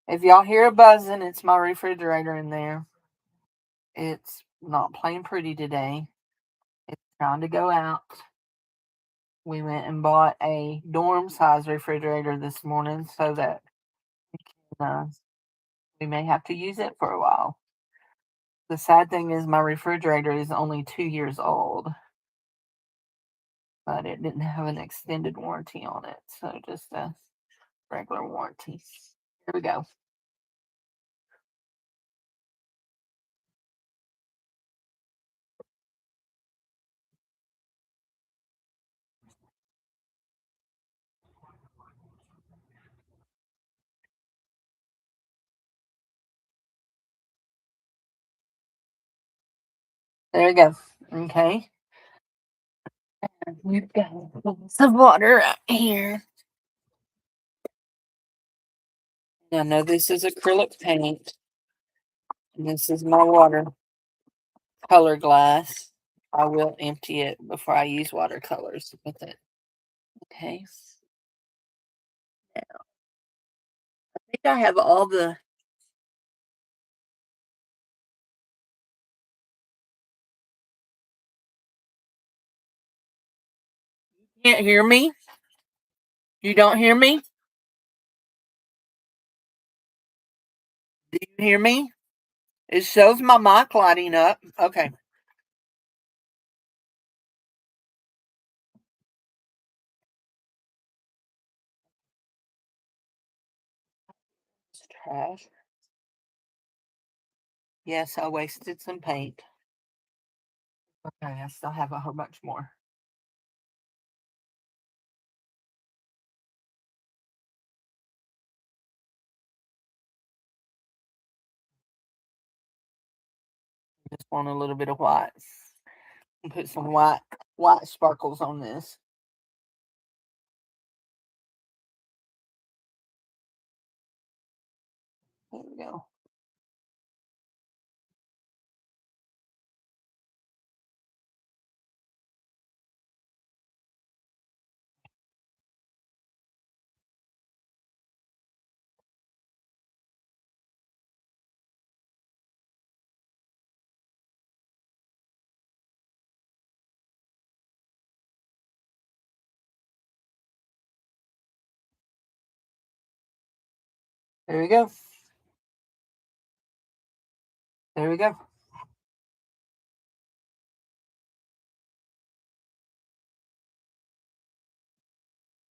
If y'all hear a buzzing, it's my refrigerator in there. It's not playing pretty today. It's trying to go out. We went and bought a dorm size refrigerator this morning so that uh, we may have to use it for a while. The sad thing is, my refrigerator is only 2 years old, but it didn't have an extended warranty on it, so just a regular warranty. Here we go. There you go. Okay. We've got some water out here. Now, know this is acrylic paint. And this is my water color glass. I will empty it before I use watercolors with it. Okay. Now, I think I have all the. Can't hear me? You don't hear me? Do you hear me? It shows my mic lighting up. Okay. It's trash. Yes, I wasted some paint. Okay, I still have a whole bunch more. Just want a little bit of white. And put some white sparkles on this. There we go. There we go. There we go.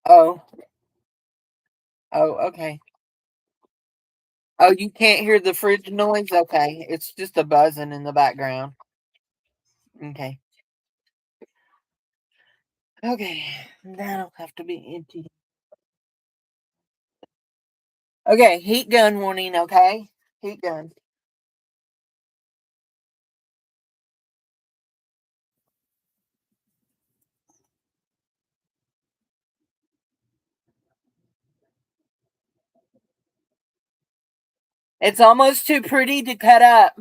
Oh, oh, okay. Oh, you can't hear the fridge noise? Okay. It's just a buzzing in the background. Okay. Okay. That'll have to be empty. Okay, heat gun warning, okay? Heat gun. It's almost too pretty to cut up.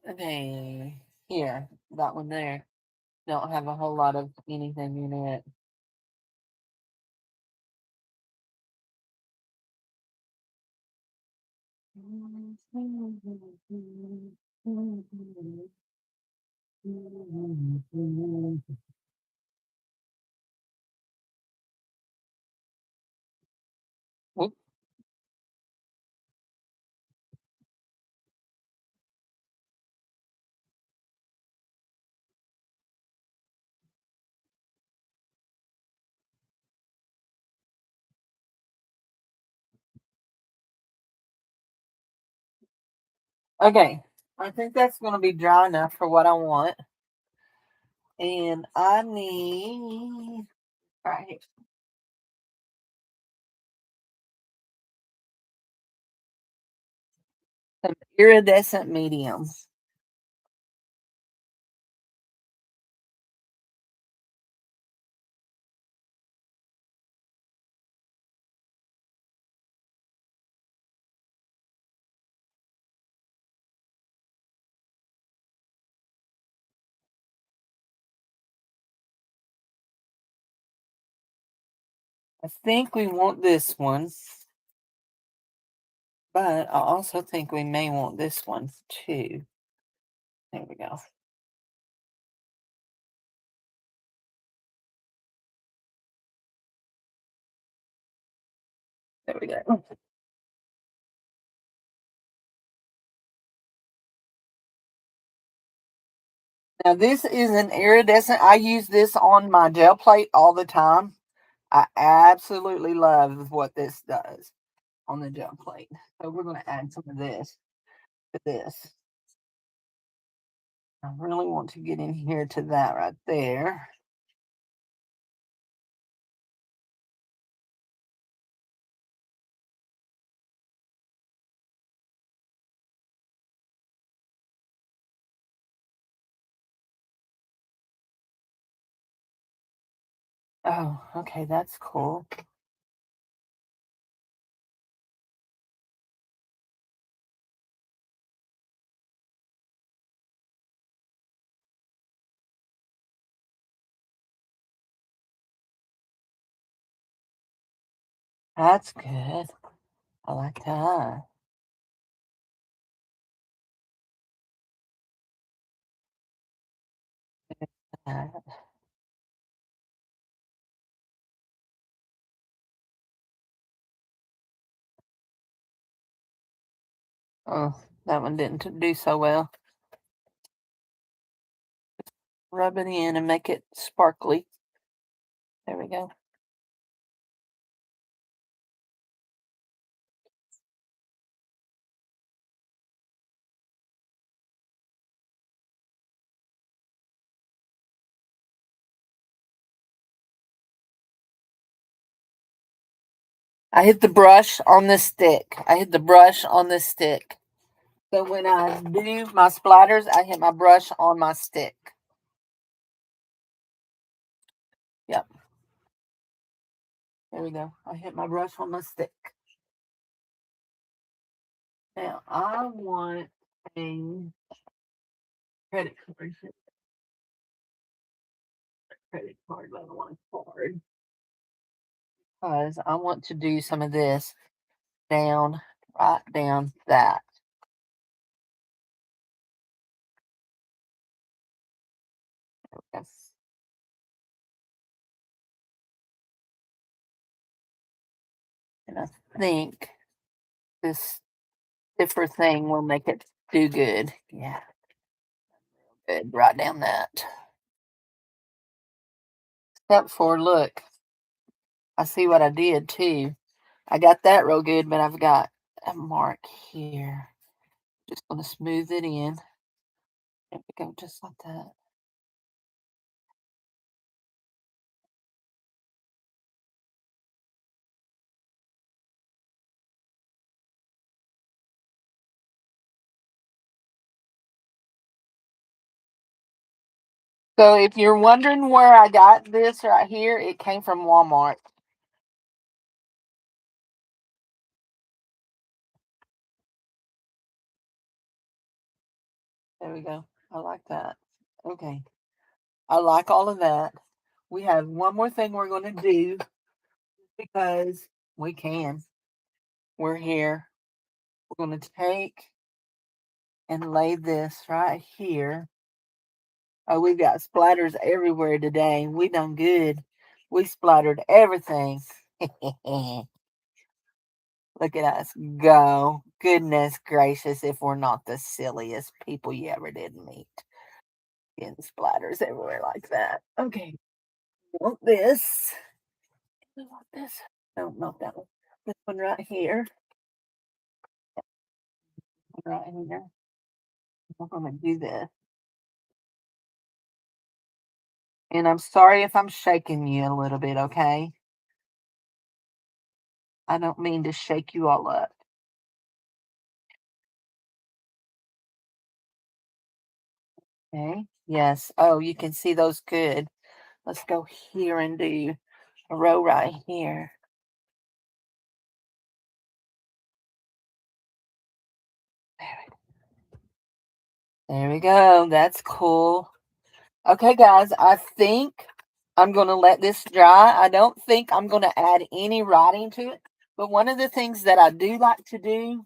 Okay. Here. That one there. Don't have a whole lot of anything in it. Oop. Okay. I think that's going to be dry enough for what I want. And I need, right here, some iridescent medium. I think we want this one, but I also think we may want this one too. There we go. There we go. Now this is an iridescent. I use this on my gel plate all the time. I absolutely love what this does on the gel plate. So we're going to add some of this to this. I really want to get in here to that right there. Oh, okay, that's cool. That's good. I like that. That. Oh, that one didn't do so well. Rub it in and make it sparkly. There we go. I hit the brush on the stick. I hit the brush on the stick. So when I do my splatters, I hit my brush on my stick. Yep. There we go. I hit my brush on my stick. Now I want a credit card. Credit card, but I want a card. Because I want to do some of this down, right down that. Yes. And I think this stiffer thing will make it do good. Yeah, good. Write down that. Step 4, look. I see what I did too. I got that real good, but I've got a mark here. Just going to smooth it in. There we go, just like that. So if you're wondering where I got this right here, it came from Walmart. There we go. I like that. Okay. I like all of that. We have one more thing we're going to do because we can. We're here. We're going to take and lay this right here. Oh, we've got splatters everywhere today. We done good. We splattered everything. Look at us go. Goodness gracious, if we're not the silliest people you ever did meet. Getting splatters everywhere like that. Okay. Want this. I want this. No, not that one. This one right here. Right here. I'm going to do this. And I'm sorry if I'm shaking you a little bit, okay? I don't mean to shake you all up. Okay. Yes. Oh, you can see those good. Let's go here and do a row right here. There we go. That's cool. Okay, guys, I think I'm going to let this dry. I don't think I'm going to add any writing to it. But one of the things that I do like to do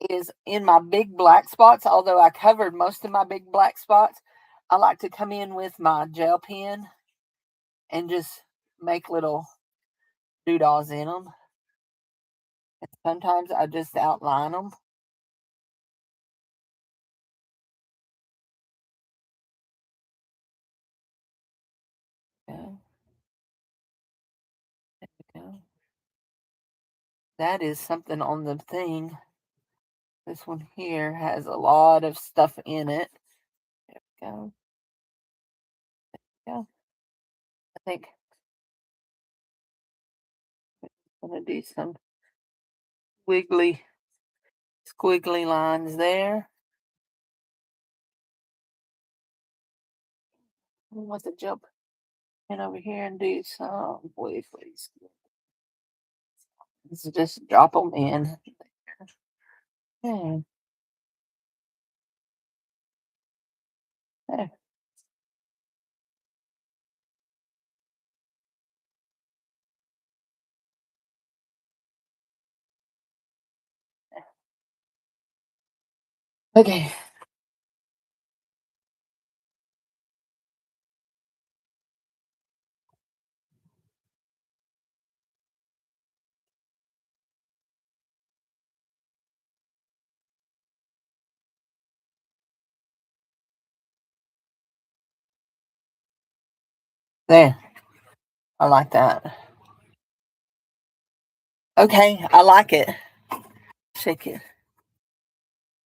is in my big black spots, although I covered most of my big black spots, I like to come in with my gel pen and just make little doodles in them. And sometimes I just outline them. Okay. There we go. That is something on the thing. This one here has a lot of stuff in it. There we go. Yeah, I think I'm going to do some wiggly, squiggly lines there. I want to jump in over here and do some wigglies. Let's just drop them in. Okay. There. Okay. There. I like that. Okay. I like it. Shake it.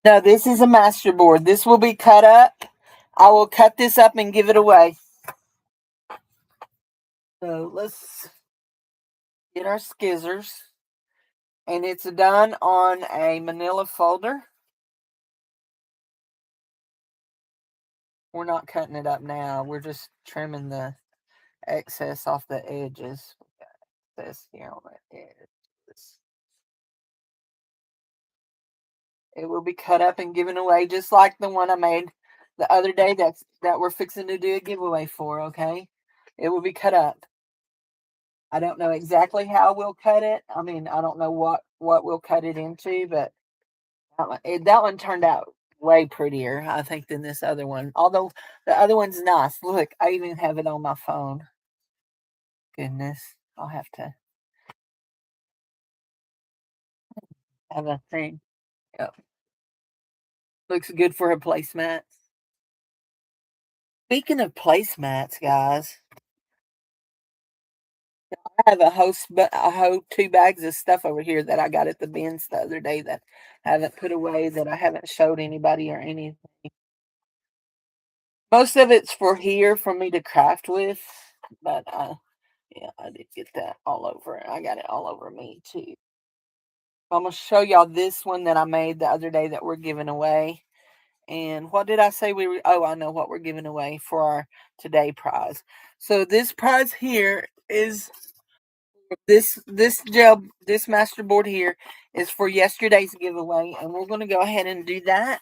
No, this is a master board. This will be cut up. I will cut this up and give it away. So let's get our skizzers. And it's done on a manila folder. We're not cutting it up now. We're just trimming the excess off the edges. This here on the edge. It will be cut up and given away just like the one I made the other day that we're fixing to do a giveaway for, okay? It will be cut up. I don't know exactly how we'll cut it. I mean, I don't know what we'll cut it into, but that one turned out way prettier, I think, than this other one. Although the other one's nice. Look, I even have it on my phone. Goodness, I'll have to. have a thing. Yep. Looks good for her placemats. Speaking of placemats, guys, I have a whole 2 bags of stuff over here that I got at the bins the other day that I haven't put away, that I haven't showed anybody or anything. Most of it's for here for me to craft with, but yeah, I did get that all over. I got it all over me too. I'm gonna show y'all this one that I made the other day that we're giving away. And what did I say we were? Oh, I know what we're giving away for our today prize. So this prize here is this masterboard here is for yesterday's giveaway, and we're gonna go ahead and do that.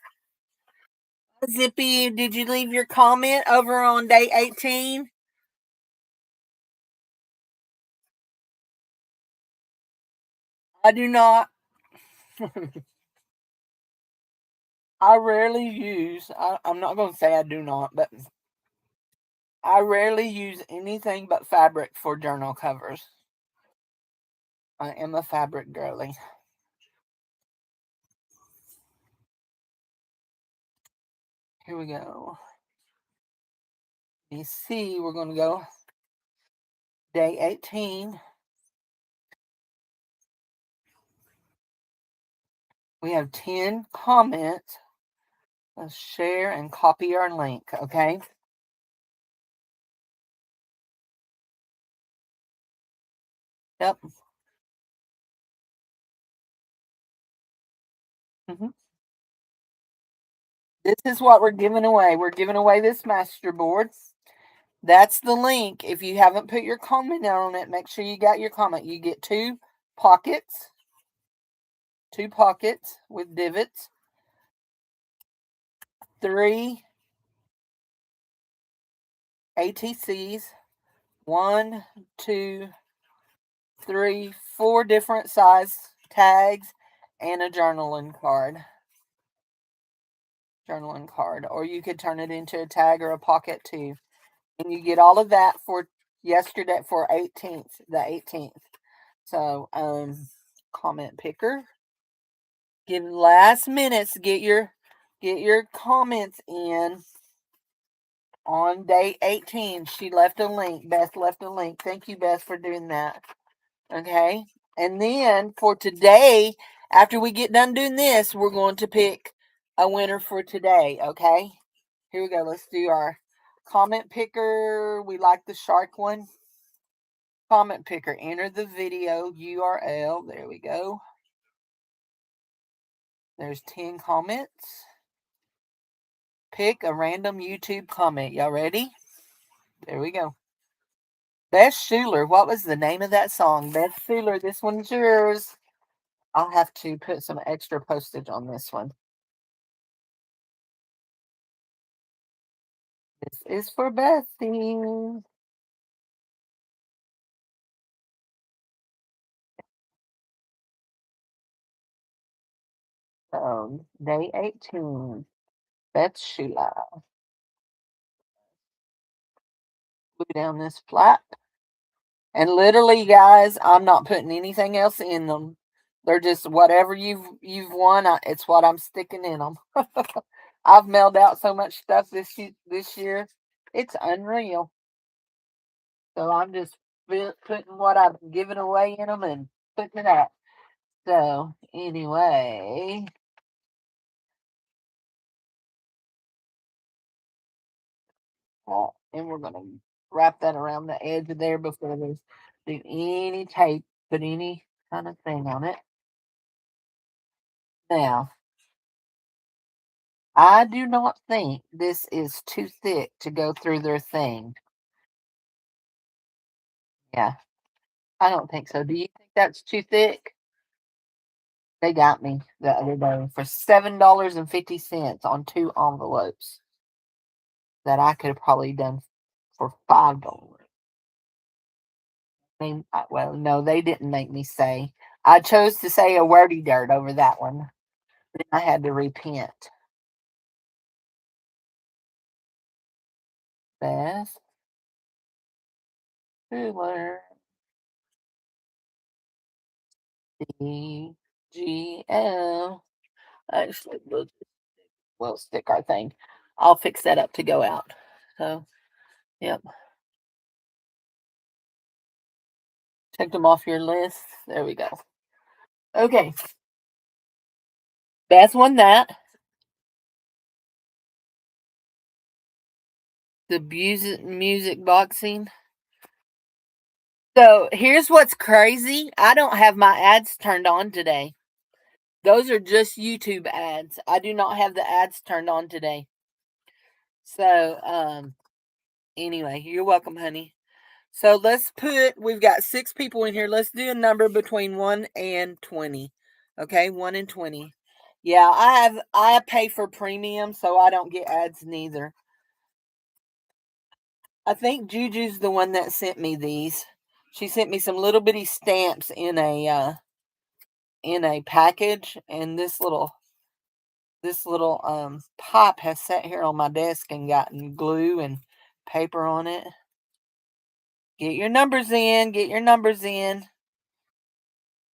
Zippy, did you leave your comment over on day 18? I do not. I rarely use. I'm not going to say I do not, but I rarely use anything but fabric for journal covers. I am a fabric girly. Here we go. You see, we're going to go day 18. We have 10 comments. Let's share and copy our link, okay? Yep. hmm This is what we're giving away. We're giving away this masterboard. That's the link. If you haven't put your comment on it, make sure you got your comment. You get pockets, two pockets with divots, 3 ATCs, 1, 2, 3, 4 different size tags, and a journaling card. Or you could turn it into a tag or a pocket too. And you get all of that for yesterday for 18th, the 18th. So, comment picker. Give last minutes to get your comments in on day 18. She left a link. Beth left a link. Thank you, Beth, for doing that. Okay. And then for today, after we get done doing this, we're going to pick a winner for today. Okay. Here we go. Let's do our comment picker. We like the shark one. Comment picker. Enter the video URL. There we go. There's 10 comments. Pick a random YouTube comment. Y'all ready? There we go. Beth Schuler. What was the name of that song? Beth Schuler, this one's yours. I'll have to put some extra postage on this one. This is for Bessie. So, day 18. Beth Schuler. Glue down this flap. And literally, guys, I'm not putting anything else in them. They're just whatever you've won. It's what I'm sticking in them. I've mailed out so much stuff this year. It's unreal. So I'm just putting what I've given away in them and putting it out. So anyway, and we're gonna wrap that around the edge of there before we do any tape, put any kind of thing on it. Now, I do not think this is too thick to go through their thing. Yeah, I don't think so. Do you think that's too thick? They got me the other day for $7.50 on 2 envelopes that I could have probably done for $5. Well, no, they didn't make me say. I chose to say a wordy dirt over that one. Then I had to repent. Beth Fuller. GL. Actually, we'll stick our thing. I'll fix that up to go out. So, yep. Check them off your list. There we go. Okay. Beth won that. The music boxing. So here's what's crazy. I don't have my ads turned on today. Those are just YouTube ads. I do not have the ads turned on today. So, anyway, you're welcome, honey. So we've got 6 people in here. Let's do a number between 1 and 20. Okay, 1 and 20. Yeah, I pay for premium, so I don't get ads neither. I think Juju's the one that sent me these. She sent me some little bitty stamps in a package, and this little pop has sat here on my desk and gotten glue and paper on it. Get your numbers in. Get your numbers in.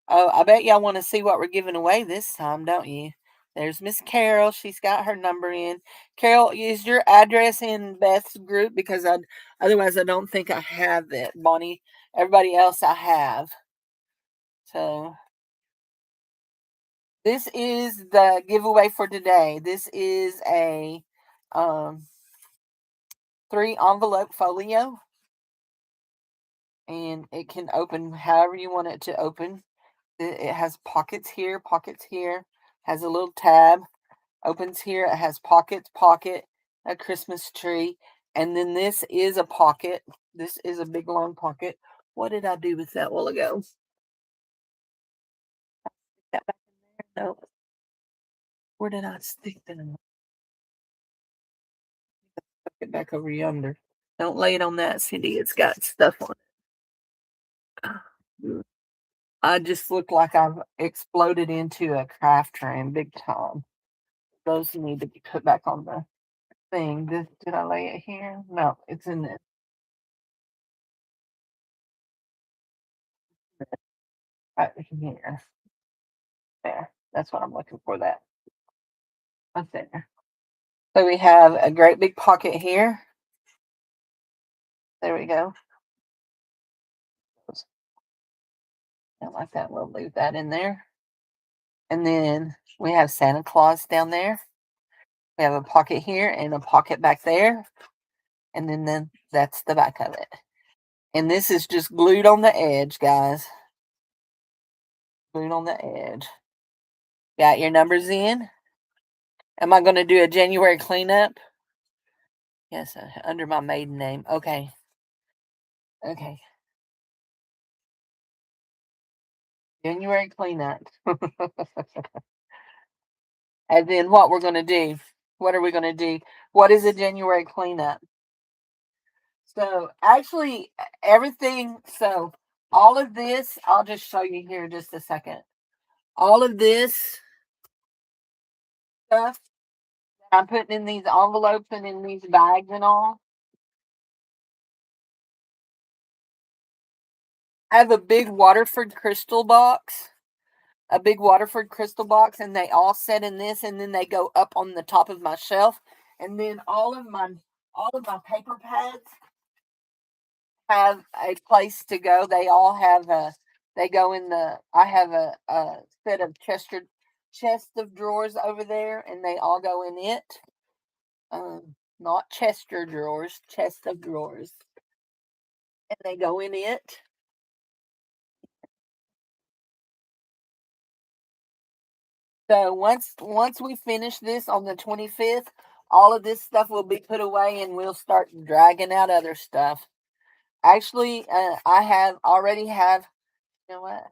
Oh, I bet y'all want to see what we're giving away this time, don't you? There's Miss Carol. She's got her number in. Carol, is your address in Beth's group? Because otherwise I don't think I have it. Bonnie, everybody else I have. So this is the giveaway for today. This is a 3-envelope folio, and it can open however you want it to open. It has pockets here, has a little tab, opens here, it has pocket, a Christmas tree, and then this is a pocket. This is a big long pocket. What did I do with that a while ago? That back in there? No. Where did I stick that? Stuck it back over yonder. Don't lay it on that, Cindy. It's got stuff on it. I just look like I've exploded into a craft train big time. Those need to be put back on the thing. Did I lay it here? No, it's in this. Right here. There. That's what I'm looking for. That. Right there. So we have a great big pocket here. There we go. Don't like that. We'll leave that in there. And then we have Santa Claus down there. We have a pocket here and a pocket back there. And then that's the back of it. And this is just glued on the edge, guys. Glued on the edge. Got your numbers in? Am I going to do a January cleanup? Yes, under my maiden name. Okay. Okay. January cleanup. And then what we're going to do? What are we going to do? What is a January cleanup? So actually, everything. So all of this, I'll just show you here in just a second. All of this stuff that I'm putting in these envelopes and in these bags and all. I have a big Waterford crystal box. A big Waterford crystal box, and they all set in this, and then they go up on the top of my shelf. And then all of my paper pads have a place to go. They all have they go in the. I have a set of chest of drawers over there, and they all go in it. Not Chester drawers, chest of drawers, and they go in it. So once we finish this on the 25th, all of this stuff will be put away, and we'll start dragging out other stuff. Actually, I already have. You know what?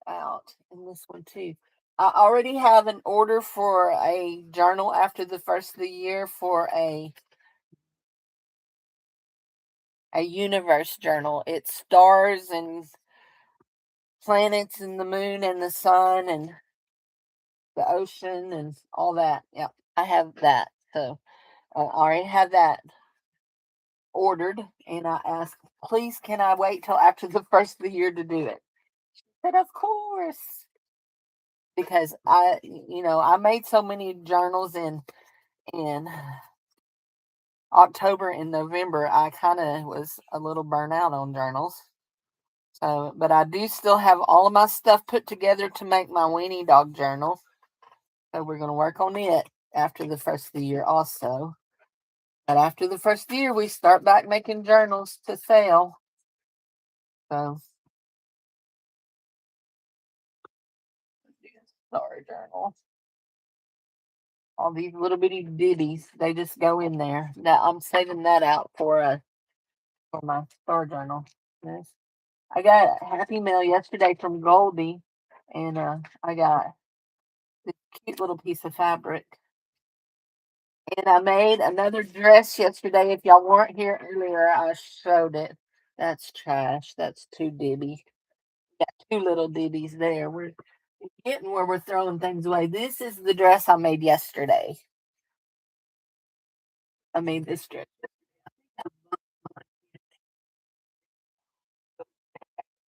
Out in this one too. I already have an order for a journal after the first of the year for a universe journal. It's stars and planets and the moon and the sun and the ocean and all that. Yeah, I have that. So I already have that ordered, and I asked, please, can I wait till after the first of the year to do it? said, of course. Because I made so many journals in October and November. I kind of was a little burnt out on journals. So, but I do still have all of my stuff put together to make my weenie dog journal. So we're going to work on it after the first of the year also. But after the first year, we start back making journals to sell. So, sorry, journal. All these little bitty ditties, they just go in there. Now I'm saving that out for my star journal. Yes. I got a happy mail yesterday from Goldie, and I got this cute little piece of fabric. And I made another dress yesterday. If y'all weren't here earlier, I showed it. That's trash. That's too dibby. Got two little dibbies there. We're getting where we're throwing things away. This is the dress I made yesterday. I made this dress.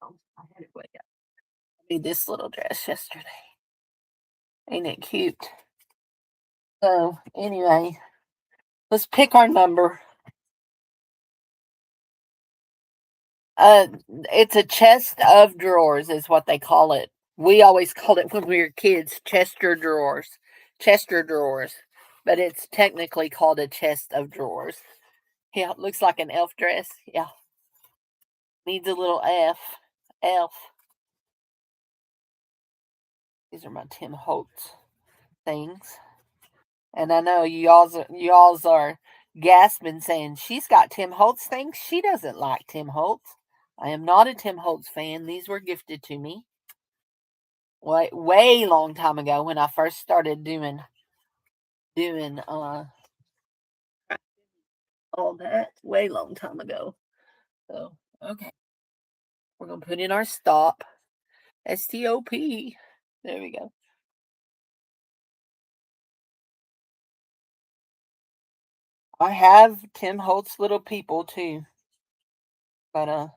I had it way up. I made this little dress yesterday. Ain't it cute? So anyway, let's pick our number. Uh, it's a chest of drawers, is what they call it. We always called it when we were kids, Chester drawers. Chester drawers. But it's technically called a chest of drawers. Yeah, it looks like an elf dress. Yeah. Needs a little F. Elf. These are my Tim Holtz things. And I know y'all's are gasping saying, she's got Tim Holtz things. She doesn't like Tim Holtz. I am not a Tim Holtz fan. These were gifted to me. Way long time ago when I first started doing all that. Way long time ago. So okay. We're gonna put in our stop. STOP. There we go. I have Tim Holtz little people too. But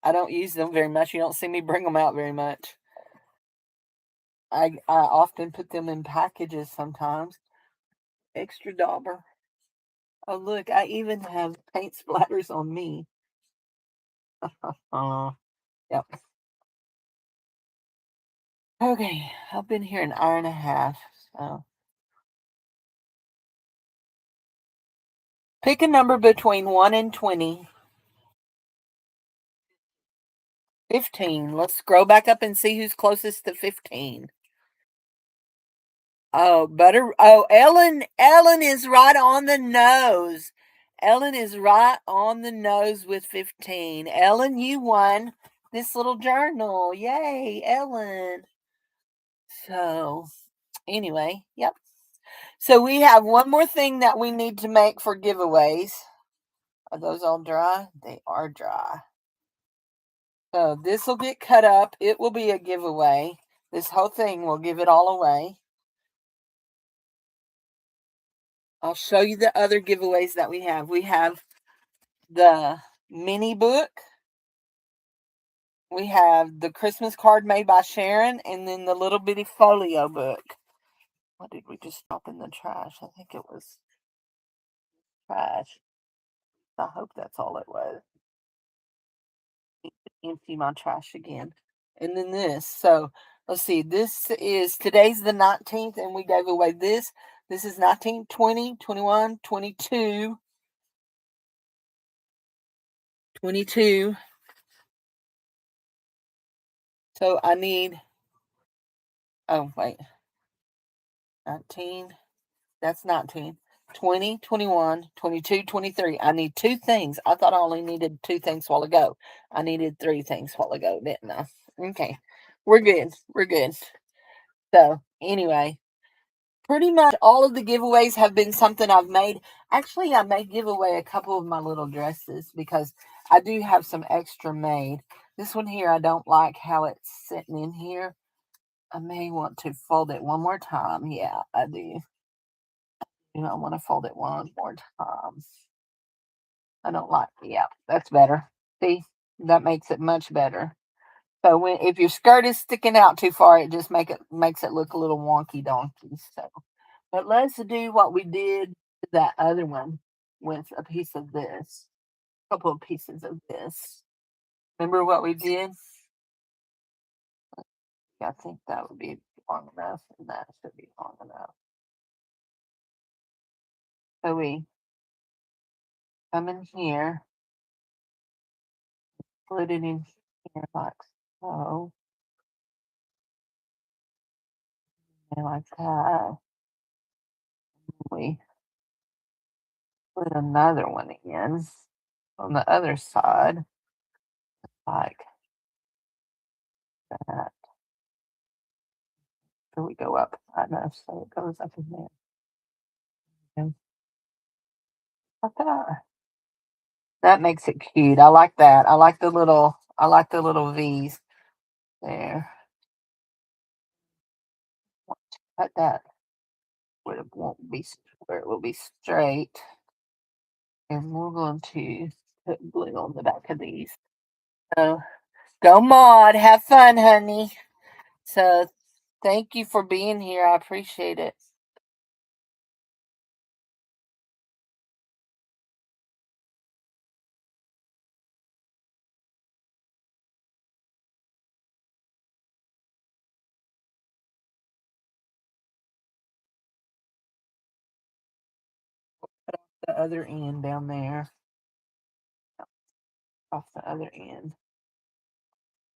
I don't use them very much. You don't see me bring them out very much. I often put them in packages sometimes. Extra dauber. Oh look, I even have paint splatters on me. Yep. Okay, I've been here an hour and a half. So pick a number between 1 and 20. 15. Let's scroll back up and see who's closest to 15. Oh, Ellen is right on the nose. Ellen is right on the nose with 15. Ellen, you won this little journal. Yay, Ellen. So, anyway, yep. So we have one more thing that we need to make for giveaways. Are those all dry? They are dry. So this will get cut up. It will be a giveaway. This whole thing will give it all away. I'll show you the other giveaways that we have. We have the mini book. We have the Christmas card made by Sharon, and then the little bitty folio book. What did we just drop in the trash? I think it was trash. I hope that's all it was. Empty my trash again. And then this. So let's see. Today's the 19th, and we gave away this. This is 19, 20, 21, 22. 22. So I need, oh, wait. 19. That's 19. 20, 21, 22, 23. I need two things. I thought I only needed two things a while ago. I needed three things a while ago, didn't I? Okay. We're good. We're good. So, anyway, pretty much all of the giveaways have been something I've made. Actually, I may give away a couple of my little dresses because I do have some extra made. This one here, I don't like how it's sitting in here. I may want to fold it one more time. Yeah, I do. I want to fold it one more time. I don't like, yeah, that's better. See, that makes it much better. So if your skirt is sticking out too far, it just makes it look a little wonky donkey. So, but let's do what we did to that other one with a piece of this, a couple of pieces of this. Remember what we did? I think that would be long enough, and that should be long enough. So we come in here, put it in here like so, and like that. We put another one in on the other side, like that. So we go up enough so it goes up in there. And like that. That makes it cute. I like that. I like the little V's there. Cut that where it won't be where it will be straight. And we're going to put glue on the back of these. So go Maud, have fun, honey. So thank you for being here. I appreciate it. The other end down there. Off the other end.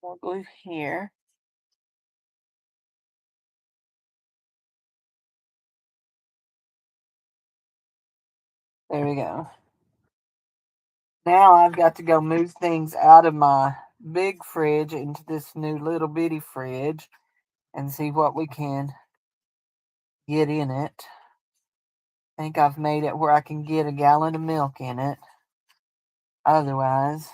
More glue here. There we go. Now I've got to go move things out of my big fridge into this new little bitty fridge and see what we can get in it. I think I've made it where I can get a gallon of milk in it. Otherwise,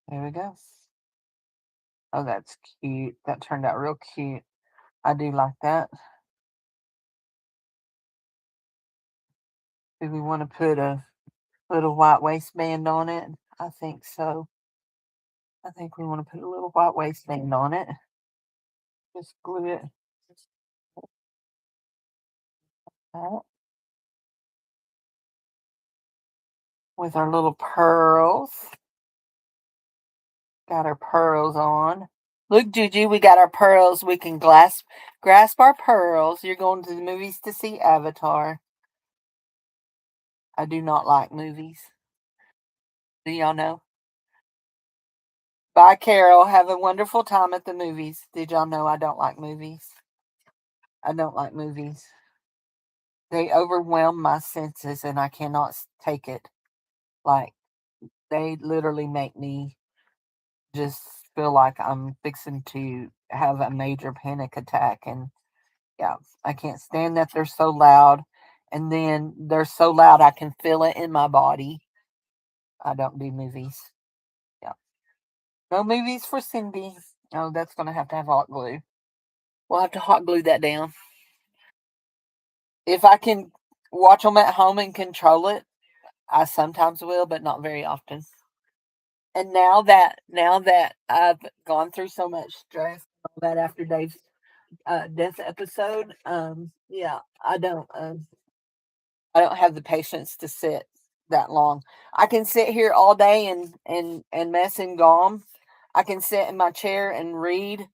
there we go. Oh, that's cute. That turned out real cute. I do like that. Do we want to put a little white waistband on it? I think so. I think we want to put a little white waistband on it. Just glue it out with our little pearls. Got our pearls on. Look, Juju, we got our pearls. We can grasp our pearls. You're going to the movies to see Avatar. I do not like movies. Do y'all know? Bye, Carol. Have a wonderful time at the movies. Did y'all know I don't like movies? I don't like movies. They overwhelm my senses and I cannot take it. Like, they literally make me just feel like I'm fixing to have a major panic attack. And yeah, I can't stand that they're so loud. And then they're so loud I can feel it in my body. I don't do movies. Yeah. No movies for Cindy. Oh, that's going to have hot glue. We'll have to hot glue that down. If I can watch them at home and control it, I sometimes will, but not very often. And now that I've gone through so much stress, all that after Dave's death episode, yeah, I don't have the patience to sit that long. I can sit here all day and mess and gom. I can sit in my chair and read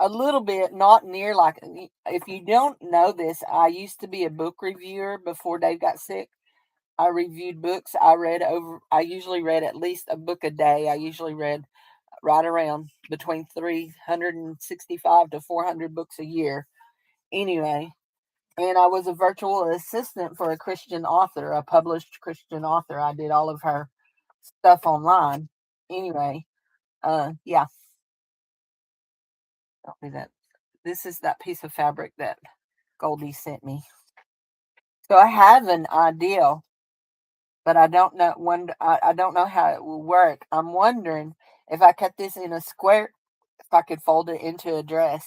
a little bit, not near like. If you don't know this, I used to be a book reviewer before Dave got sick. I reviewed books. I usually read at least a book a day. I usually read right around between 365 to 400 books a year. Anyway, and I was a virtual assistant for a Christian author, a published Christian author. I did all of her stuff online. Anyway, yeah, don't do that. This is that piece of fabric that Goldie sent me. So I have an idea, but I don't know I don't know how it will work. I'm wondering if I cut this in a square, if I could fold it into a dress.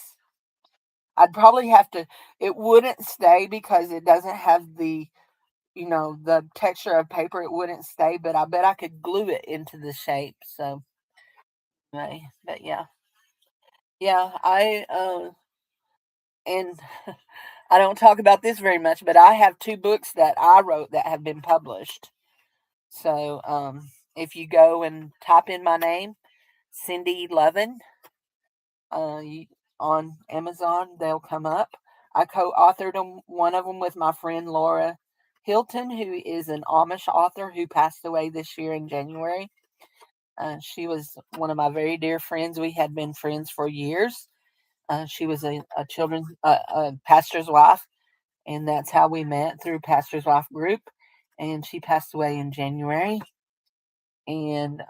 I'd probably have to. It wouldn't stay because it doesn't have the texture of paper, it wouldn't stay, but I bet I could glue it into the shape. So, anyway, but yeah. Yeah, and I don't talk about this very much, but I have two books that I wrote that have been published. So, if you go and type in my name, Cindy Loven, you, on Amazon, they'll come up. I co-authored one of them with my friend Laura Hilton, who is an Amish author who passed away this year in January. She was one of my very dear friends. We had been friends for years. She was a children's a pastor's wife, and that's how we met, through pastor's wife group. And she passed away in January. And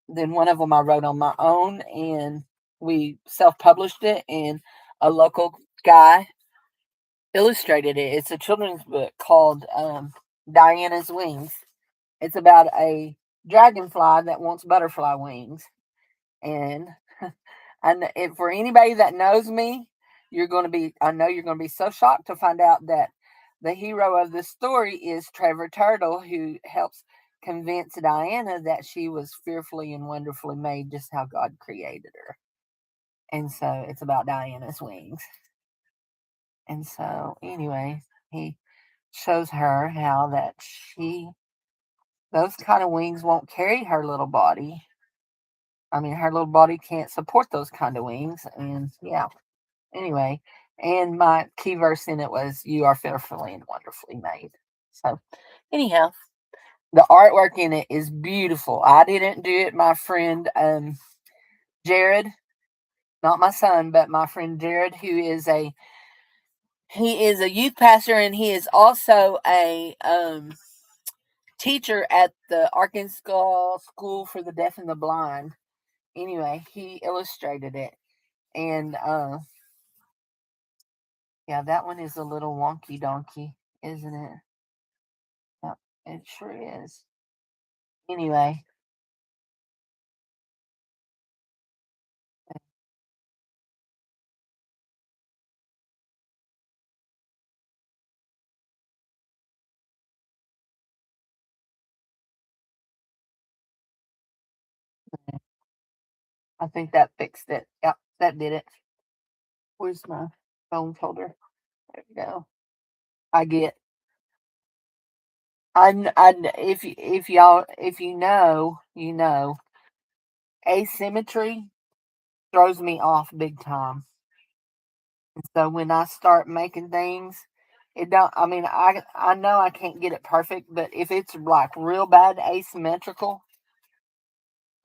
then one of them I wrote on my own, and we self-published it, and a local guy illustrated it. It's a children's book called Diana's Wings. It's about a dragonfly that wants butterfly wings. And for anybody that knows me, I know you're going to be so shocked to find out that the hero of the story is Trevor Turtle, who helps convince Diana that she was fearfully and wonderfully made, just how God created her. And so it's about Diana's wings. And so, anyway, he shows her how that those kind of wings won't carry her little body. I mean, her little body can't support those kind of wings. And yeah, anyway, and my key verse in it was, "You are fearfully and wonderfully made." So, anyhow, the artwork in it is beautiful. I didn't do it. My friend Jared, not my son, but my friend Jared, he is a youth pastor, and he is also a teacher at the Arkansas School for the Deaf and the Blind. Anyway, he illustrated it, and yeah, that one is a little wonky donkey, isn't it? Yep, it sure is. Anyway, I think that fixed it. Yep, that did it. Where's my phone folder? There we go. I get. If you know, you know, asymmetry throws me off big time. So when I start making things, it don't. I mean, I know I can't get it perfect, but if it's like real bad asymmetrical,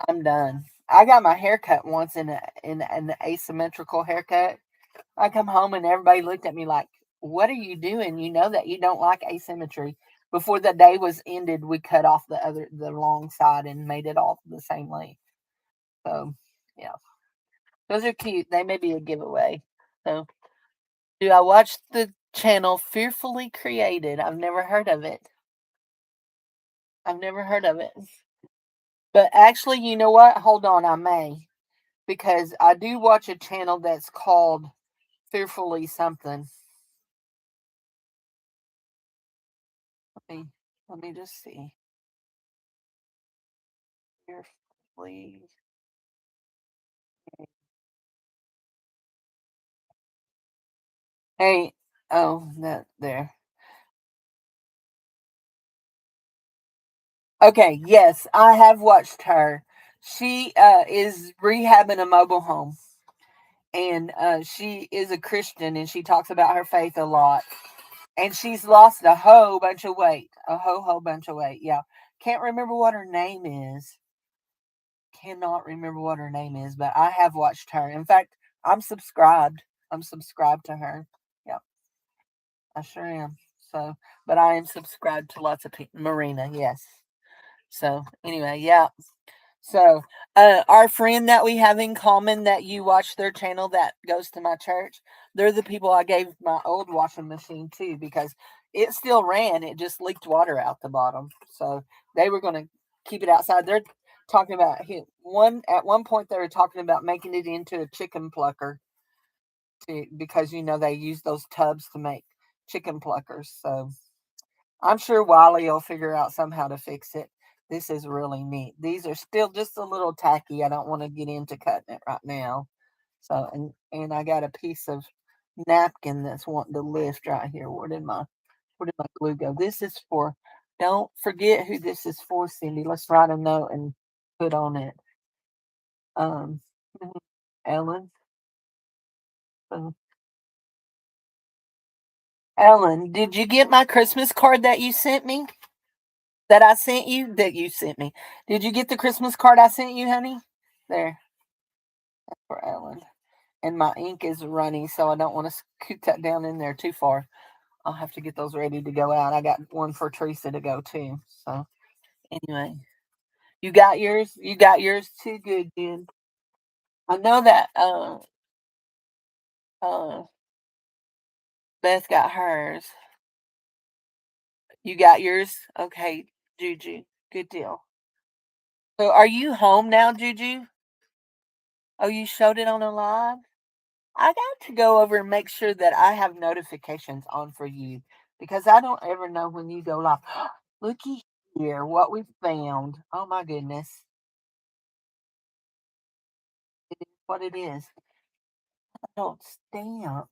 I'm done. I got my hair cut once in an asymmetrical haircut. I come home and everybody looked at me like, "What are you doing? You know that you don't like asymmetry." Before the day was ended, we cut off the long side and made it all the same length. So yeah, those are cute. They may be a giveaway. So, do I watch the channel Fearfully Created? I've never heard of it. I've never heard of it. But actually, you know what? Hold on, I may, because I do watch a channel that's called Fearfully something. Let me let me just see. Fearfully. Hey, oh, that there. Okay, yes, I have watched her. She is rehabbing a mobile home, and she is a Christian, and she talks about her faith a lot. And she's lost a whole bunch of weight, a whole bunch of weight. Yeah, can't remember what her name is. Cannot remember what her name is, but I have watched her. In fact, I'm subscribed. I'm subscribed to her. Yeah, I sure am. So, but I am subscribed to lots of people. Marina, yes. So anyway, yeah. So, our friend that we have in common that you watch their channel that goes to my church, they're the people I gave my old washing machine to, because it still ran. It just leaked water out the bottom. So they were going to keep it outside. They're talking about at one point they were talking about making it into a chicken plucker, because they use those tubs to make chicken pluckers. So I'm sure Wiley will figure out somehow to fix it. This is really neat. These are still just a little tacky. I don't want to get into cutting it right now. So, and I got a piece of napkin that's wanting to lift right here. Where did my glue go? This is for. Don't forget who this is for, Cindy. Let's write a note and put on it. Um, Ellen. uh, Ellen, did you get my Christmas card that you sent me? That I sent you? That you sent me. Did you get the Christmas card I sent you, honey? There, for Ellen. And my ink is running, so I don't want to scoot that down in there too far. I'll have to get those ready to go out. I got one for Teresa to go too. So anyway, you got yours. You got yours too. Good, dude. I know that. Uh, Beth got hers. You got yours. Okay, Juju. Good deal. So are you home now, Juju? Oh, you showed it on a live. I got to go over and make sure that I have notifications on for you because I don't ever know when you go live. Looky here, what we found. Oh my goodness. It is what it is. A little stamp.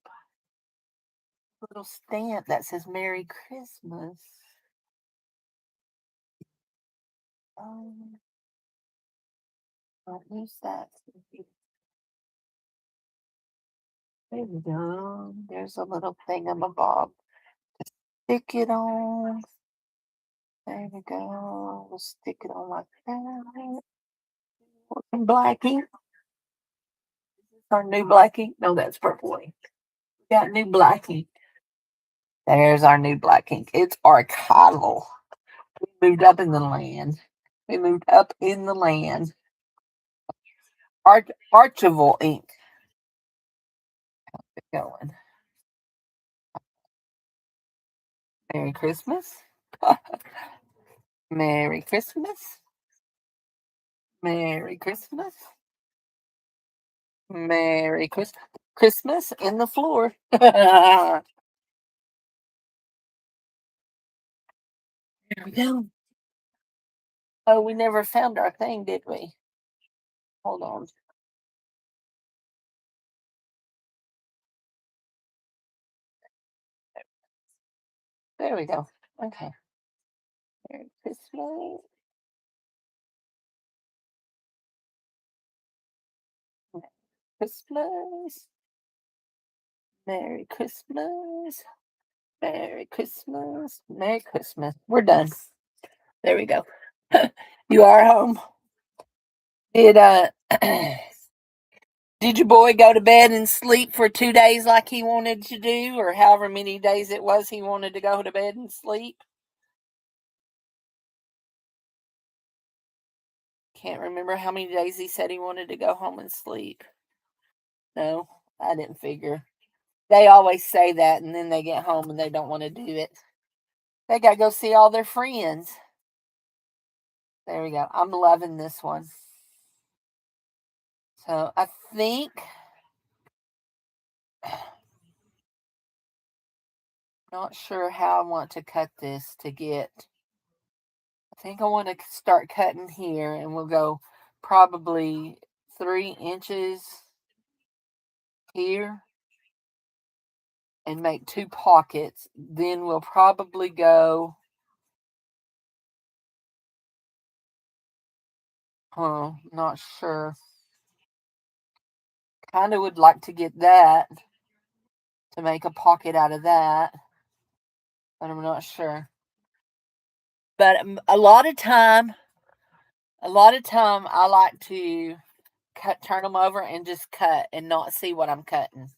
A little stamp that says Merry Christmas. Um, I'll use that. There we go. There's a little thingamabob. Stick it on. There we go. We'll stick it on like that. And black ink. Our new black ink. No, that's purple ink. We got new black ink. There's our new black ink. It's archival. We moved up in the land. We moved up in the land. Archival ink. Going. Merry Christmas. Merry Christmas. Merry Christmas. Merry Christmas. Christmas in the floor. There we go. Oh, we never found our thing, did we? Hold on. There we go. Okay. Merry Christmas. Merry Christmas. Merry Christmas. Merry Christmas. Merry Christmas. We're done. There we go. You are home. Did did your boy go to bed and sleep for 2 days like he wanted to do, or however many days it was he wanted to go to bed and sleep? Can't remember how many days he said he wanted to go home and sleep. No, I didn't figure. They always say that and then they get home and they don't want to do it. They got to go see all their friends. There we go. I'm loving this one. So I think, not sure how I want to cut this to get. I think I want to start cutting here and we'll go probably 3 inches here and make 2 pockets. Then we'll probably go, not sure. Kind of would like to get that to make a pocket out of that, but I'm not sure. But a lot of time I like to turn them over and just cut and not see what I'm cutting.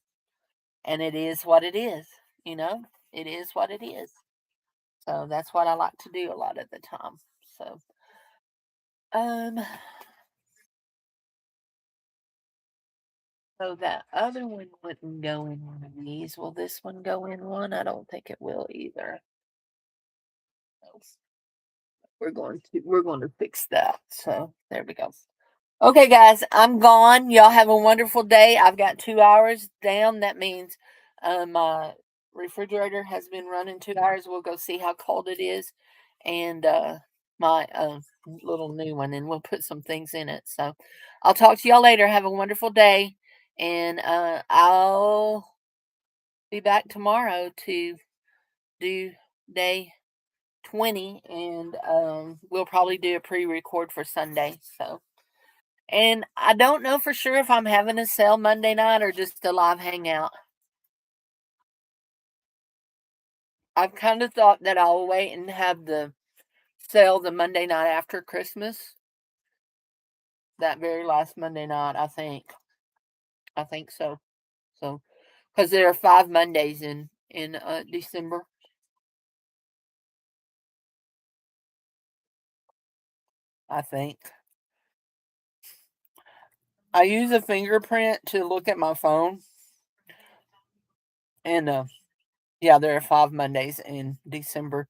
And it is what it is, you know? It is what it is. So that's what I like to do a lot of the time. So um so that other one wouldn't go in one of these. Will this one go in one? I don't think it will either. So we're going to fix that. So there we go. Okay, guys, I'm gone. Y'all have a wonderful day. I've got 2 hours down. That means my refrigerator has been running 2 hours. We'll go see how cold it is, and my little new one, and we'll put some things in it. So I'll talk to y'all later. Have a wonderful day, and I'll be back tomorrow to do day 20, and we'll probably do a pre-record for Sunday. So, and I don't know for sure if I'm having a sale Monday night or just a live hangout. I've kind of thought that I'll wait and have the sale the Monday night after Christmas. That very last Monday night, I think. I think so. So, because there are 5 Mondays in December, I think. I use a fingerprint to look at my phone, and yeah, there are 5 Mondays in December.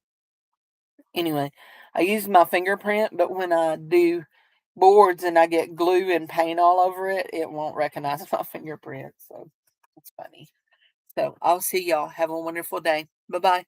Anyway, I use my fingerprint, but when I do boards and I get glue and paint all over it, it won't recognize my fingerprint. So it's funny. So I'll see y'all. Have a wonderful day. Bye bye.